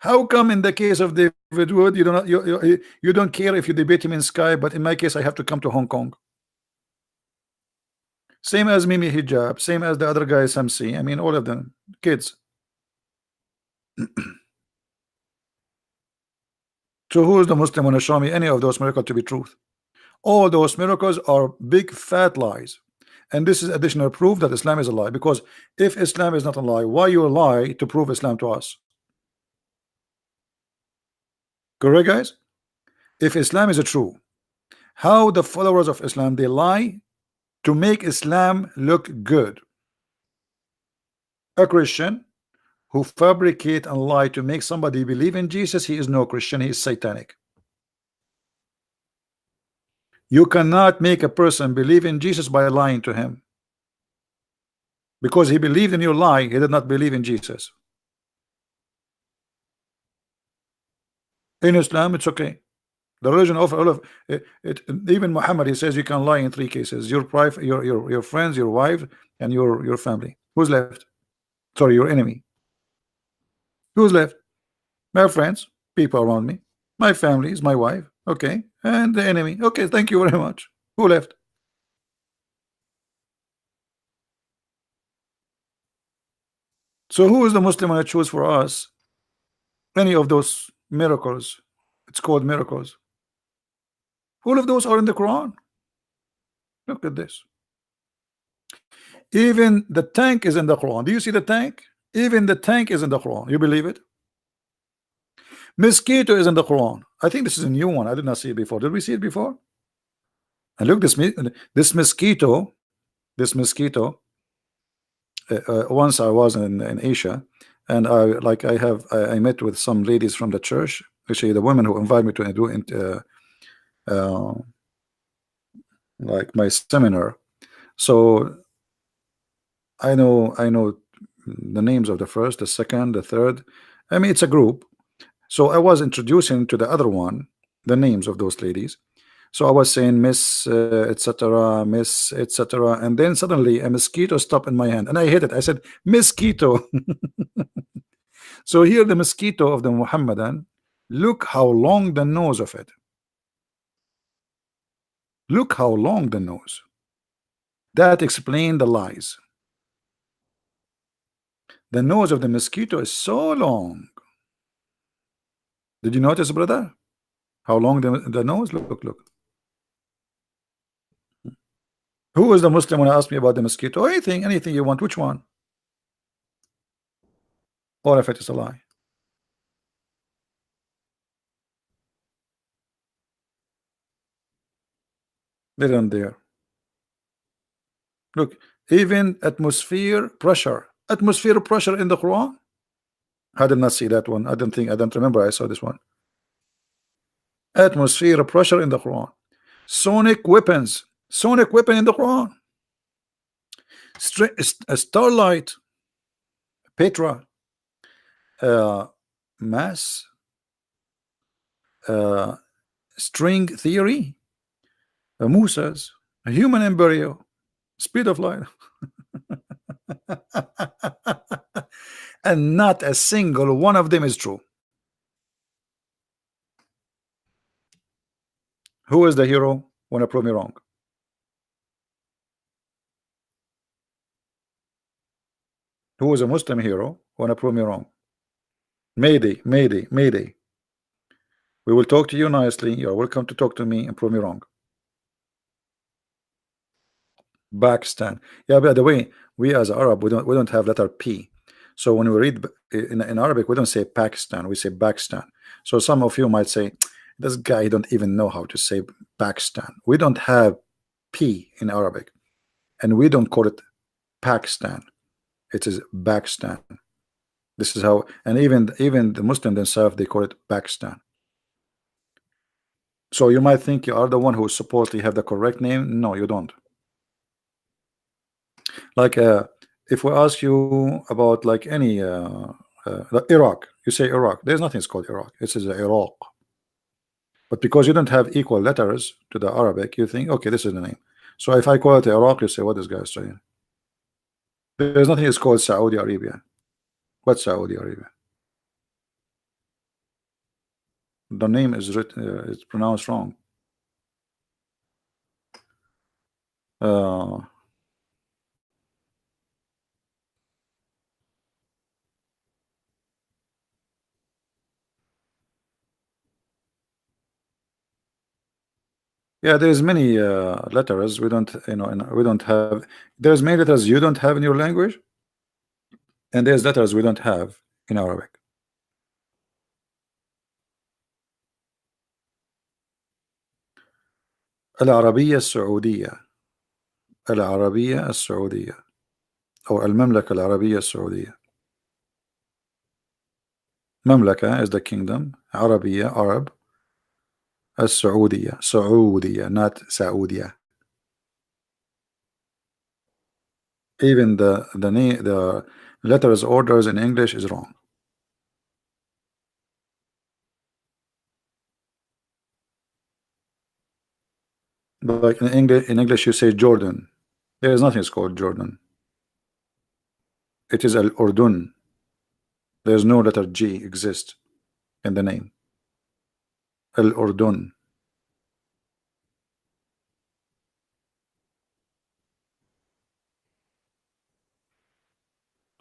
How come in the case of David Wood, you don't care if you debate him in Sky, but in my case, I have to come to Hong Kong? Same as Mimi Hijab, same as the other guy, Samsi. I mean, all of them, kids. So who is the Muslim want to show me any of those miracles to be truth? All those miracles are big fat lies. And this is additional proof that Islam is a lie. Because if Islam is not a lie, why you lie to prove Islam to us? Correct, guys? If Islam is a true, How the followers of Islam, they lie to make Islam look good. A Christian who fabricate and lie to make somebody believe in Jesus, he is no Christian, he is satanic. You cannot make a person believe in Jesus by lying to him, because he believed in your lie. He did not believe in Jesus. In Islam, it's okay. The religion of all of it, even Muhammad, he says you can lie in three cases: your private, your friends, your wife, and your family. Who's left? Sorry, your enemy. Who's left? My friends, people around me. My family is my wife. Okay, and the enemy. Okay, thank you very much. Who left? So who is the Muslim that choose for us any of those miracles? It's called miracles. All of those are in the Quran. Look at this. Even the tank is in the Quran. Do you see the tank? Even the tank is in the Quran. You believe it? Mosquito is in the Quran. I think this is a new one. I did not see it before. Did we see it before? And look, this mosquito, this mosquito. Once I was in Asia, and I met with some ladies from the church. Actually, the women who invited me to do uh, like my seminar. So I know the names of the first, the second, the third. I mean, it's a group. So I was introducing to the other one the names of those ladies. So I was saying Miss etc., Miss etc., and then suddenly a mosquito stopped in my hand, and I hit it. I said mosquito. So here the mosquito of the Muhammadan. Look how long the nose of it. Look how long the nose. That explains the lies. The nose of the mosquito is so long. Did you notice, brother? How long the nose? Look. Who is the Muslim when ask me about the mosquito? Anything you want. Which one? All of it is a lie. They don't dare. Look, even atmosphere pressure. Atmosphere pressure in the Quran. I did not see that one. I don't remember I saw this one. Atmosphere pressure in the Quran. Sonic weapons. Sonic weapon in the Quran. Starlight. Petra. Mass. Uh, string theory. Musa's. A human embryo. Speed of light. And not a single one of them is true. Who is the hero? Want to prove me wrong? Who is a Muslim hero? Want to prove me wrong? Mayday, Mayday, Mayday. We will talk to you nicely. You are welcome to talk to me and prove me wrong. Pakistan. Yeah, by the way, we as Arab, we don't have letter P. So when we read in Arabic, we don't say Pakistan, we say Pakistan. So some of you might say, this guy don't even know how to say Pakistan. We don't have P in Arabic, and we don't call it Pakistan. It is Pakistan. This is how, and even the Muslim themselves, they call it Pakistan. So you might think you are the one who supposedly have the correct name. No, you don't. Like if we ask you about like any like Iraq, you say Iraq. There's nothing called Iraq. It says Iraq. But because you don't have equal letters to the Arabic, you think, okay, this is the name. So if I call it Iraq, you say, what this guy is saying? There's nothing is called Saudi Arabia. What's Saudi Arabia? The name is written, it's pronounced wrong. Uh, yeah, there's many letters we don't, and we don't have. There's many letters you don't have in your language, and there's letters we don't have in Arabic. العربية السعودية. العربية السعودية أو المملكة العربية السعودية. مملكة is the kingdom. عربية Arab. السعودية سعودية not سعودية. Even the letters orders in English is wrong. Like in English you say Jordan. There is nothing called Jordan. It is Al Urdun. There is no letter G exist in the name. Al Urdun.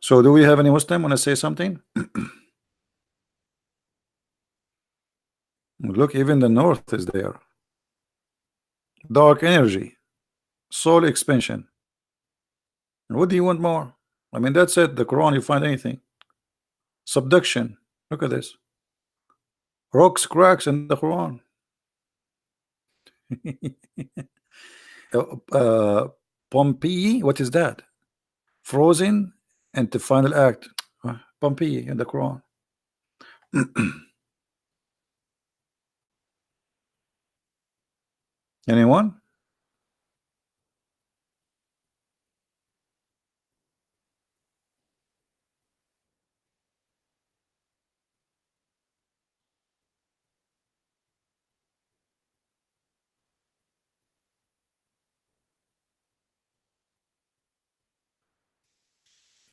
So do we have any Muslim want to say something? Look, even the north is there. Dark energy, soul expansion. What do you want more? I mean, that's it. The Quran, you find anything. Subduction. Look at this. Rocks cracks in the Quran. Pompeii, what is that? Frozen and the final act. Pompeii in the Quran. Anyone?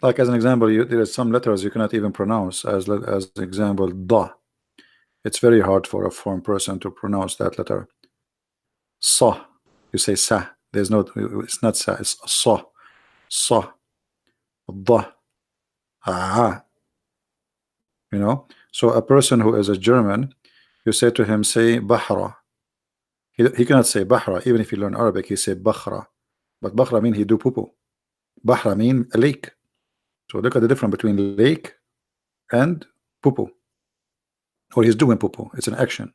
Like as an example, there is some letters you cannot even pronounce. As an example, da. It's very hard for a foreign person to pronounce that letter. Sa. You say sa. There's no. It's not sa. It's sa. Sa. Da. Ah. You know. So a person who is a German, you say to him, say Bahra. He cannot say Bahra. Even if he learn Arabic, he say Bakhra. But Bakhra mean he do poo poo. Bahra mean a lake. So look at the difference between lake and poo poo. Or he's doing poo poo. It's an action.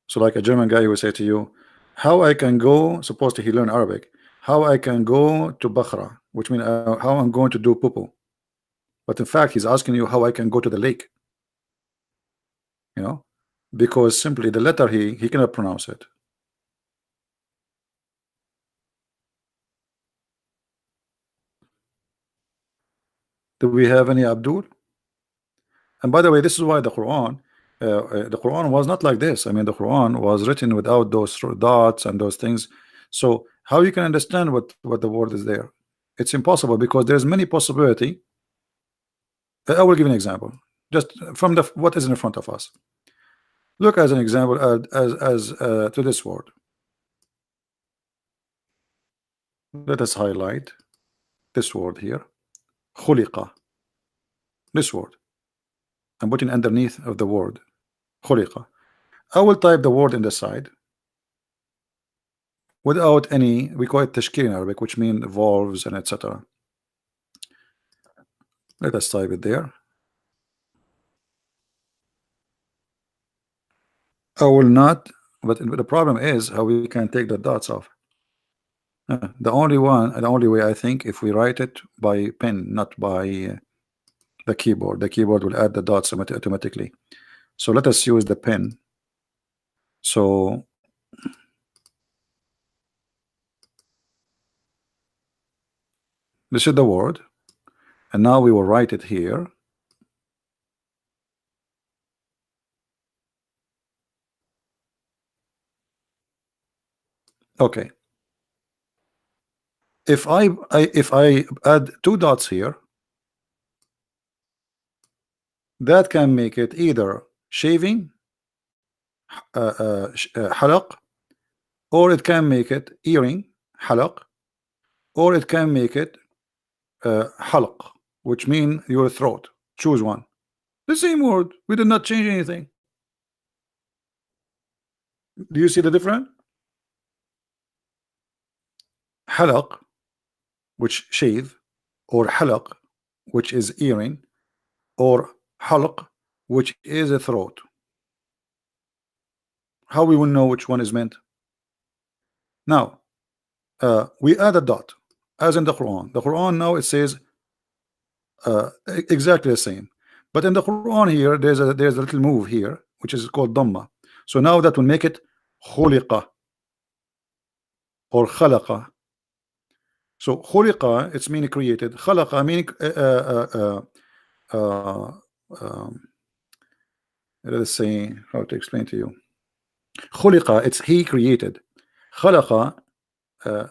So like a German guy who will say to you, how I can go, supposed to he learn Arabic, how I can go to Bakhra, which means how I'm going to do poo poo. But in fact, he's asking you how I can go to the lake. You know, because simply the letter he cannot pronounce it. Do we have any Abdul? And by the way, this is why the Quran was not like this. I mean, the Quran was written without those dots and those things. So how you can understand what the word is there? It's impossible because there's many possibility. I will give an example, just from the what is in front of us. Look as an example as to this word. Let us highlight this word here. خُلِقَ. This word. I'm putting underneath of the word. خُلِقَ. I will type the word in the side without any. We call it tashkil in Arabic, which means valves and etc. Let us type it there. I will not, but the problem is how we can take the dots off. The only way I think if we write it by pen, not by the keyboard will add the dots automatically. So let us use the pen. So this is the word, and now we will write it here. Okay. If I add two dots here, that can make it either shaving, halaq, or it can make it earring, halaq, or it can make it halq, which mean your throat. Choose one. The same word. We did not change anything. Do you see the difference? Halaq, which shave, or halaq, which is earring, or halq, which is a throat. How we will know which one is meant? Now, we add a dot, as in the Quran. The Quran now it says exactly the same, but in the Quran here there's a little move here which is called dhamma. So now that will make it khuliqa or khalaqa. So khuliqa, it's meaning created. Khalaqa meaning uh, um, let's say how to explain to you. Khuliqa, it's he created. Khalaqa, uh,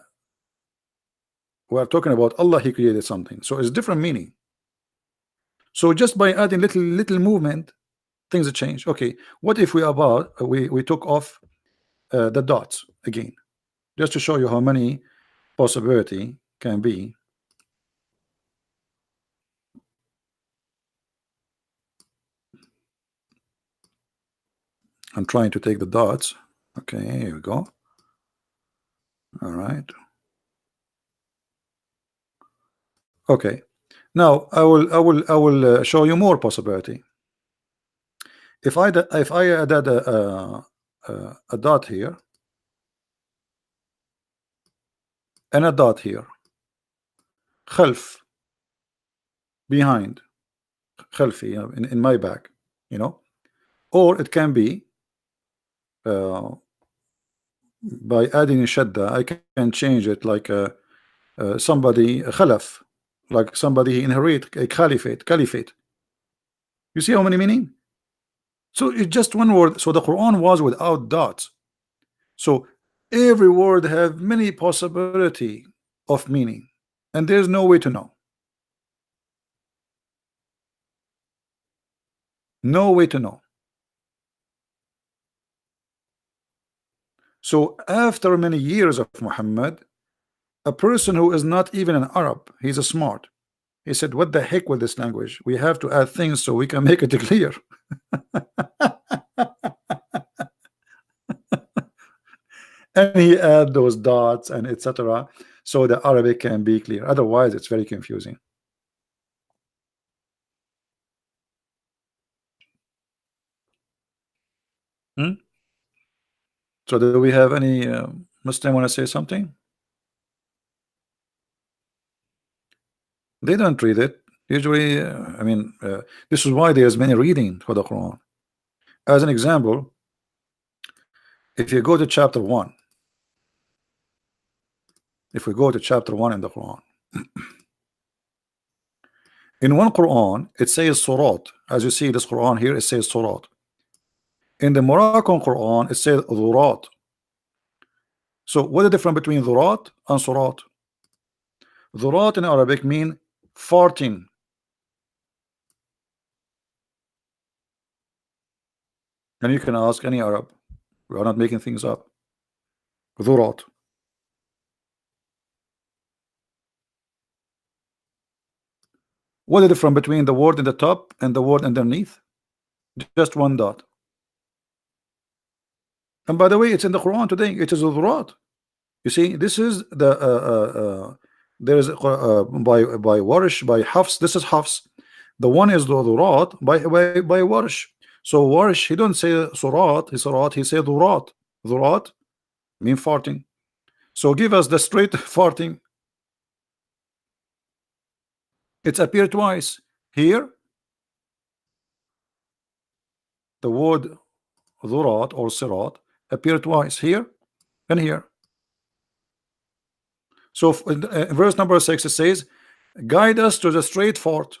we are talking about Allah, he created something, so it's different meaning. So just by adding little movement, things change. Okay, what if we took off the dots again, just to show you how many possibility can be. I'm trying to take the dots. Okay, here we go. All right. Okay. Now I will show you more possibility. If I added a dot here and a dot here, khalf, behind, khalfi, in my back, you know, or it can be by adding a shadda. I can change it like somebody khalaf, like somebody inherit a caliphate. You see how many meaning? So it's just one word. So the Quran was without dots. So every word have many possibility of meaning, and there's no way to know. No way to know. So after many years of Muhammad, a person who is not even an Arab, he's a smart. He said, "What the heck with this language? We have to add things so we can make it clear." And he add those dots and etc. so the Arabic can be clear. Otherwise, it's very confusing. Hmm? So do we have any Muslim want to say something? They don't read it. Usually, I mean, this is why there's many reading for the Quran. As an example, if you go to chapter 1, if we go to chapter 1 in the Quran, in one Quran, it says surat. As you see this Quran here, it says surat. In the Moroccan Quran, it says dhurat. So what is the difference between dhurat and surat? Dhurat in Arabic mean farting. And you can ask any Arab. We are not making things up. Dhurat. What is the difference between the word in the top and the word underneath? Just one dot. And by the way, it's in the Quran today. It is dhurat. You see, this is the there is by Warish, by Hafs. This is Hafs. The one is the dhurat by Warish. So Warish, he don't say surat, he say dhurat. Dhurat mean farting. So give us the straight farting. It's appeared twice here. The word dhurat or sirat appeared twice here and here. So in verse number 6 it says, "Guide us to the straight fort."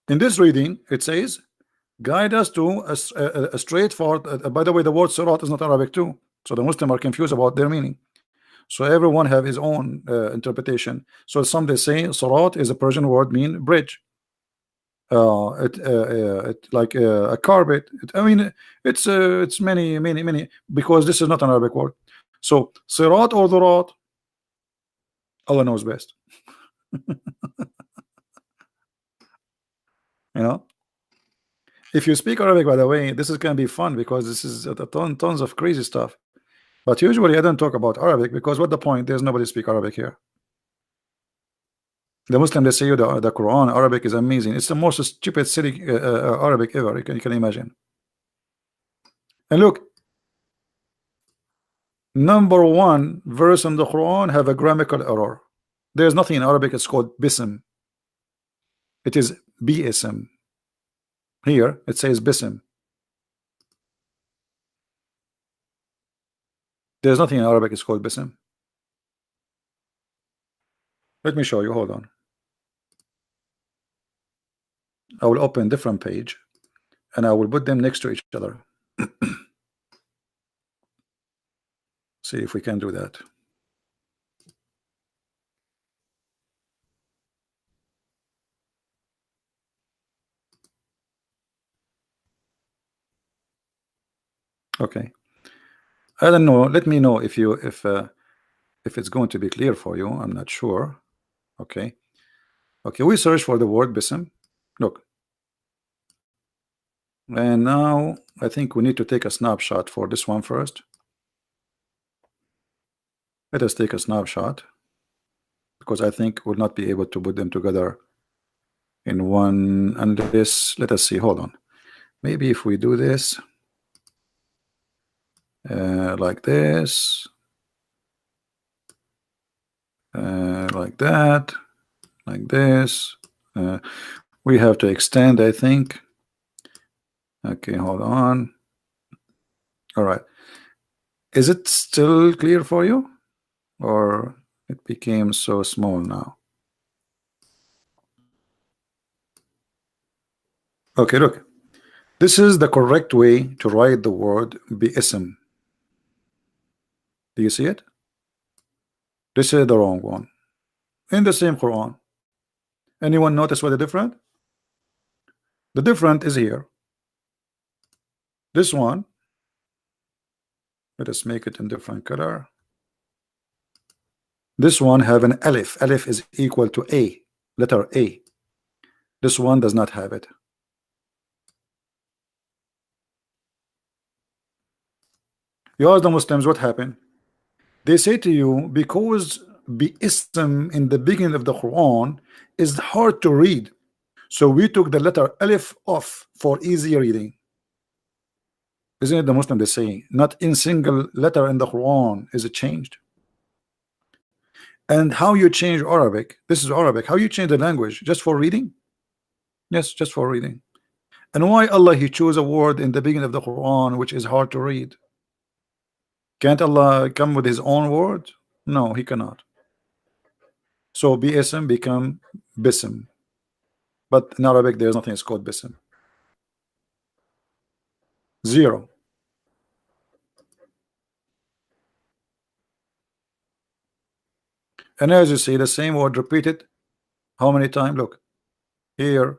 In this reading, it says, "Guide us to a straight fort." By the way, the word sirat is not Arabic too, so the Muslims are confused about their meaning. So everyone have his own interpretation. So some they say sirat is a Persian word mean bridge. It like a carpet. I mean, it's many because this is not an Arabic word. So sirat or dhurat, Allah knows best. You know, if you speak Arabic, by the way, this is gonna be fun because this is tons of crazy stuff. But usually I don't talk about Arabic because what the point? There's nobody speak Arabic here. The Muslim, they say you the Quran Arabic is amazing. It's the most stupid silly Arabic ever. You can imagine. And look, number one verse in the Quran have a grammatical error. There's nothing in Arabic. It's called bism. It is BSM. Here it says bism. There's nothing in Arabic. It's called bism. Let me show you. Hold on. I will open different page and I will put them next to each other. See if we can do that. Okay. I don't know. Let me know if it's going to be clear for you. I'm not sure. Okay. Okay. We search for the word bism. Look. And now I think we need to take a snapshot for this one first. Let us take a snapshot because I think we'll not be able to put them together in one unless, let us see, hold on. Maybe if we do this like this, like that, like this, we have to extend, I think. Okay, hold on. All right. Is it still clear for you? Or it became so small now? Okay, look. This is the correct way to write the word bi'ism. Do you see it? This is the wrong one. In the same Quran. Anyone notice what the different? The different is here. This one, let us make it in different color. This one have an alif. Alif is equal to A, letter A. This one does not have it. You ask the Muslims what happened. They say to you, because bi'ism in the beginning of the Quran is hard to read, so we took the letter alif off for easy reading. Isn't it the Muslim they say? Not in single letter in the Quran is it changed. And how you change Arabic? This is Arabic. How you change the language? Just for reading? Yes, just for reading. And why Allah He chose a word in the beginning of the Quran which is hard to read? Can't Allah come with His own word? No, He cannot. So BSM become bism. But in Arabic there's nothing it's called bism. Zero. And as you see, the same word repeated how many times? Look here,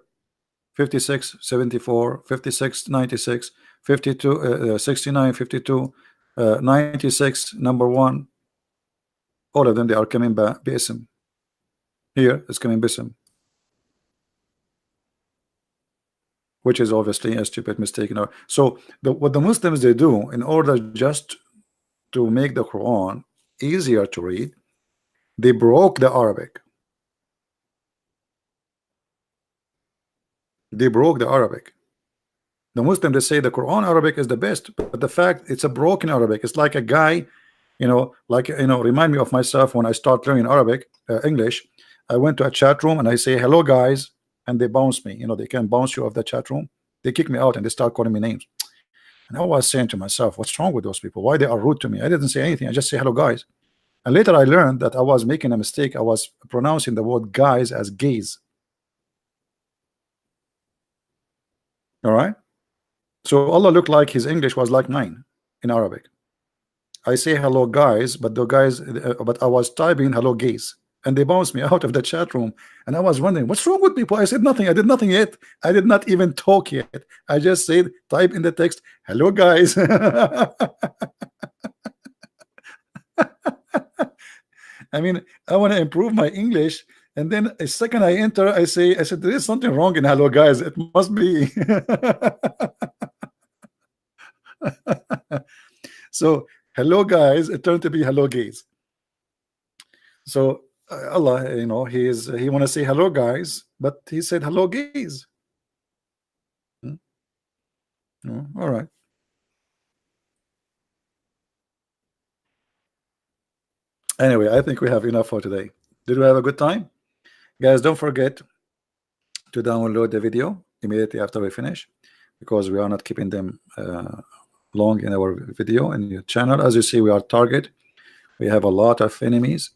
56, 74, 56, 96, 52, 69, 52, 96, number one. All of them, they are coming back bism. Here it's coming bism, which is obviously a stupid mistake. So what the Muslims they do in order just to make the Quran easier to read, they broke the Arabic. They broke the Arabic. The Muslims they say the Quran Arabic is the best, but the fact it's a broken Arabic. It's like a guy, remind me of myself when I start learning Arabic, English. I went to a chat room and I say hello guys, and they bounce me. They can bounce you off the chat room. They kick me out and they start calling me names. And I was saying to myself, what's wrong with those people? Why they are rude to me? I didn't say anything. I just say hello guys. And later I learned that I was making a mistake. I was pronouncing the word guys as gays. All right. So Allah looked like his English was like mine in Arabic. I say hello guys, but I was typing hello gays, and they bounced me out of the chat room. And I was wondering what's wrong with people. I said nothing. I did nothing yet. I did not even talk yet. I just said type in the text hello guys. I mean, I want to improve my English, and then a second I enter, I said there is something wrong in hello guys. It must be. So hello guys, it turned to be hello gays. So Allah, he want to say hello guys, but he said hello gays. Hmm? All right. Anyway, I think we have enough for today. Did we have a good time? Guys, don't forget to download the video immediately after we finish, because we are not keeping them long in our video and your channel. As you see, we are target. We have a lot of enemies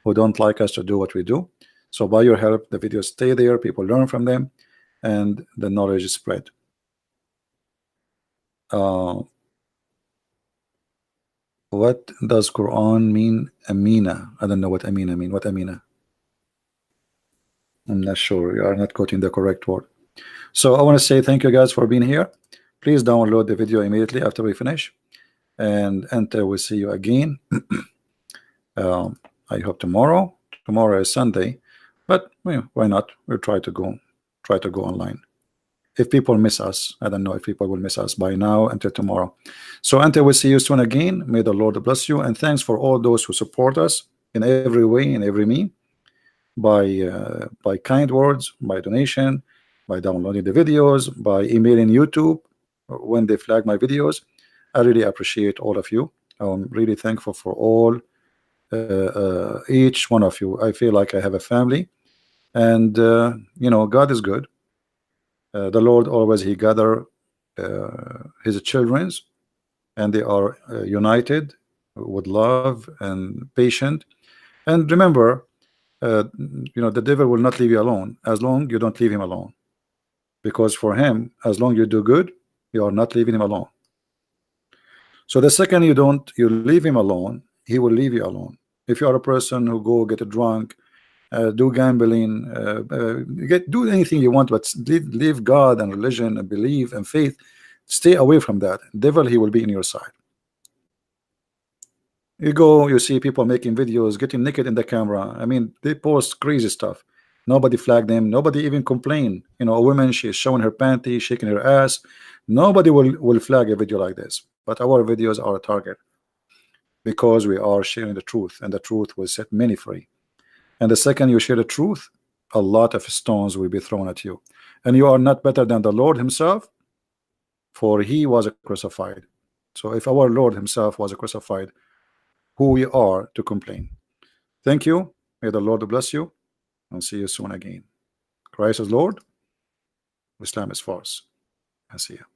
who don't like us to do what we do. So by your help, the videos stay there, people learn from them, and the knowledge is spread. What does Quran mean? Amina. I don't know what Amina mean. What Amina? I'm not sure. You are not quoting the correct word. So I want to say thank you guys for being here. Please download the video immediately after we finish, and until we see you again. I hope tomorrow. Tomorrow is Sunday, but well, why not? We'll try to go online. If people miss us, I don't know if people will miss us by now until tomorrow. So until we see you soon again, may the Lord bless you, and thanks for all those who support us in every way, in every mean, by kind words, by donation, by downloading the videos, by emailing YouTube when they flag my videos. I really appreciate all of you. I'm really thankful for all each one of you. I feel like I have a family, and God is good. The Lord always he gather his childrens, and they are united with love and patient. And remember, the devil will not leave you alone as long you don't leave him alone, because for him, as long you do good, you are not leaving him alone. So the second you leave him alone, he will leave you alone. If you are a person who go get drunk, do gambling, do anything you want, but leave God and religion and belief and faith, stay away from that. Devil, he will be in your side. You go, you see people making videos, getting naked in the camera. I mean, they post crazy stuff. Nobody flagged them. Nobody even complained. A woman, she's showing her panty, shaking her ass. Nobody will flag a video like this. But our videos are a target, because we are sharing the truth, and the truth will set many free. And the second you share the truth, a lot of stones will be thrown at you. And you are not better than the Lord himself, for he was crucified. So if our Lord himself was crucified, who we are to complain? Thank you. May the Lord bless you, and see you soon again. Christ is Lord, Islam is false. I see you.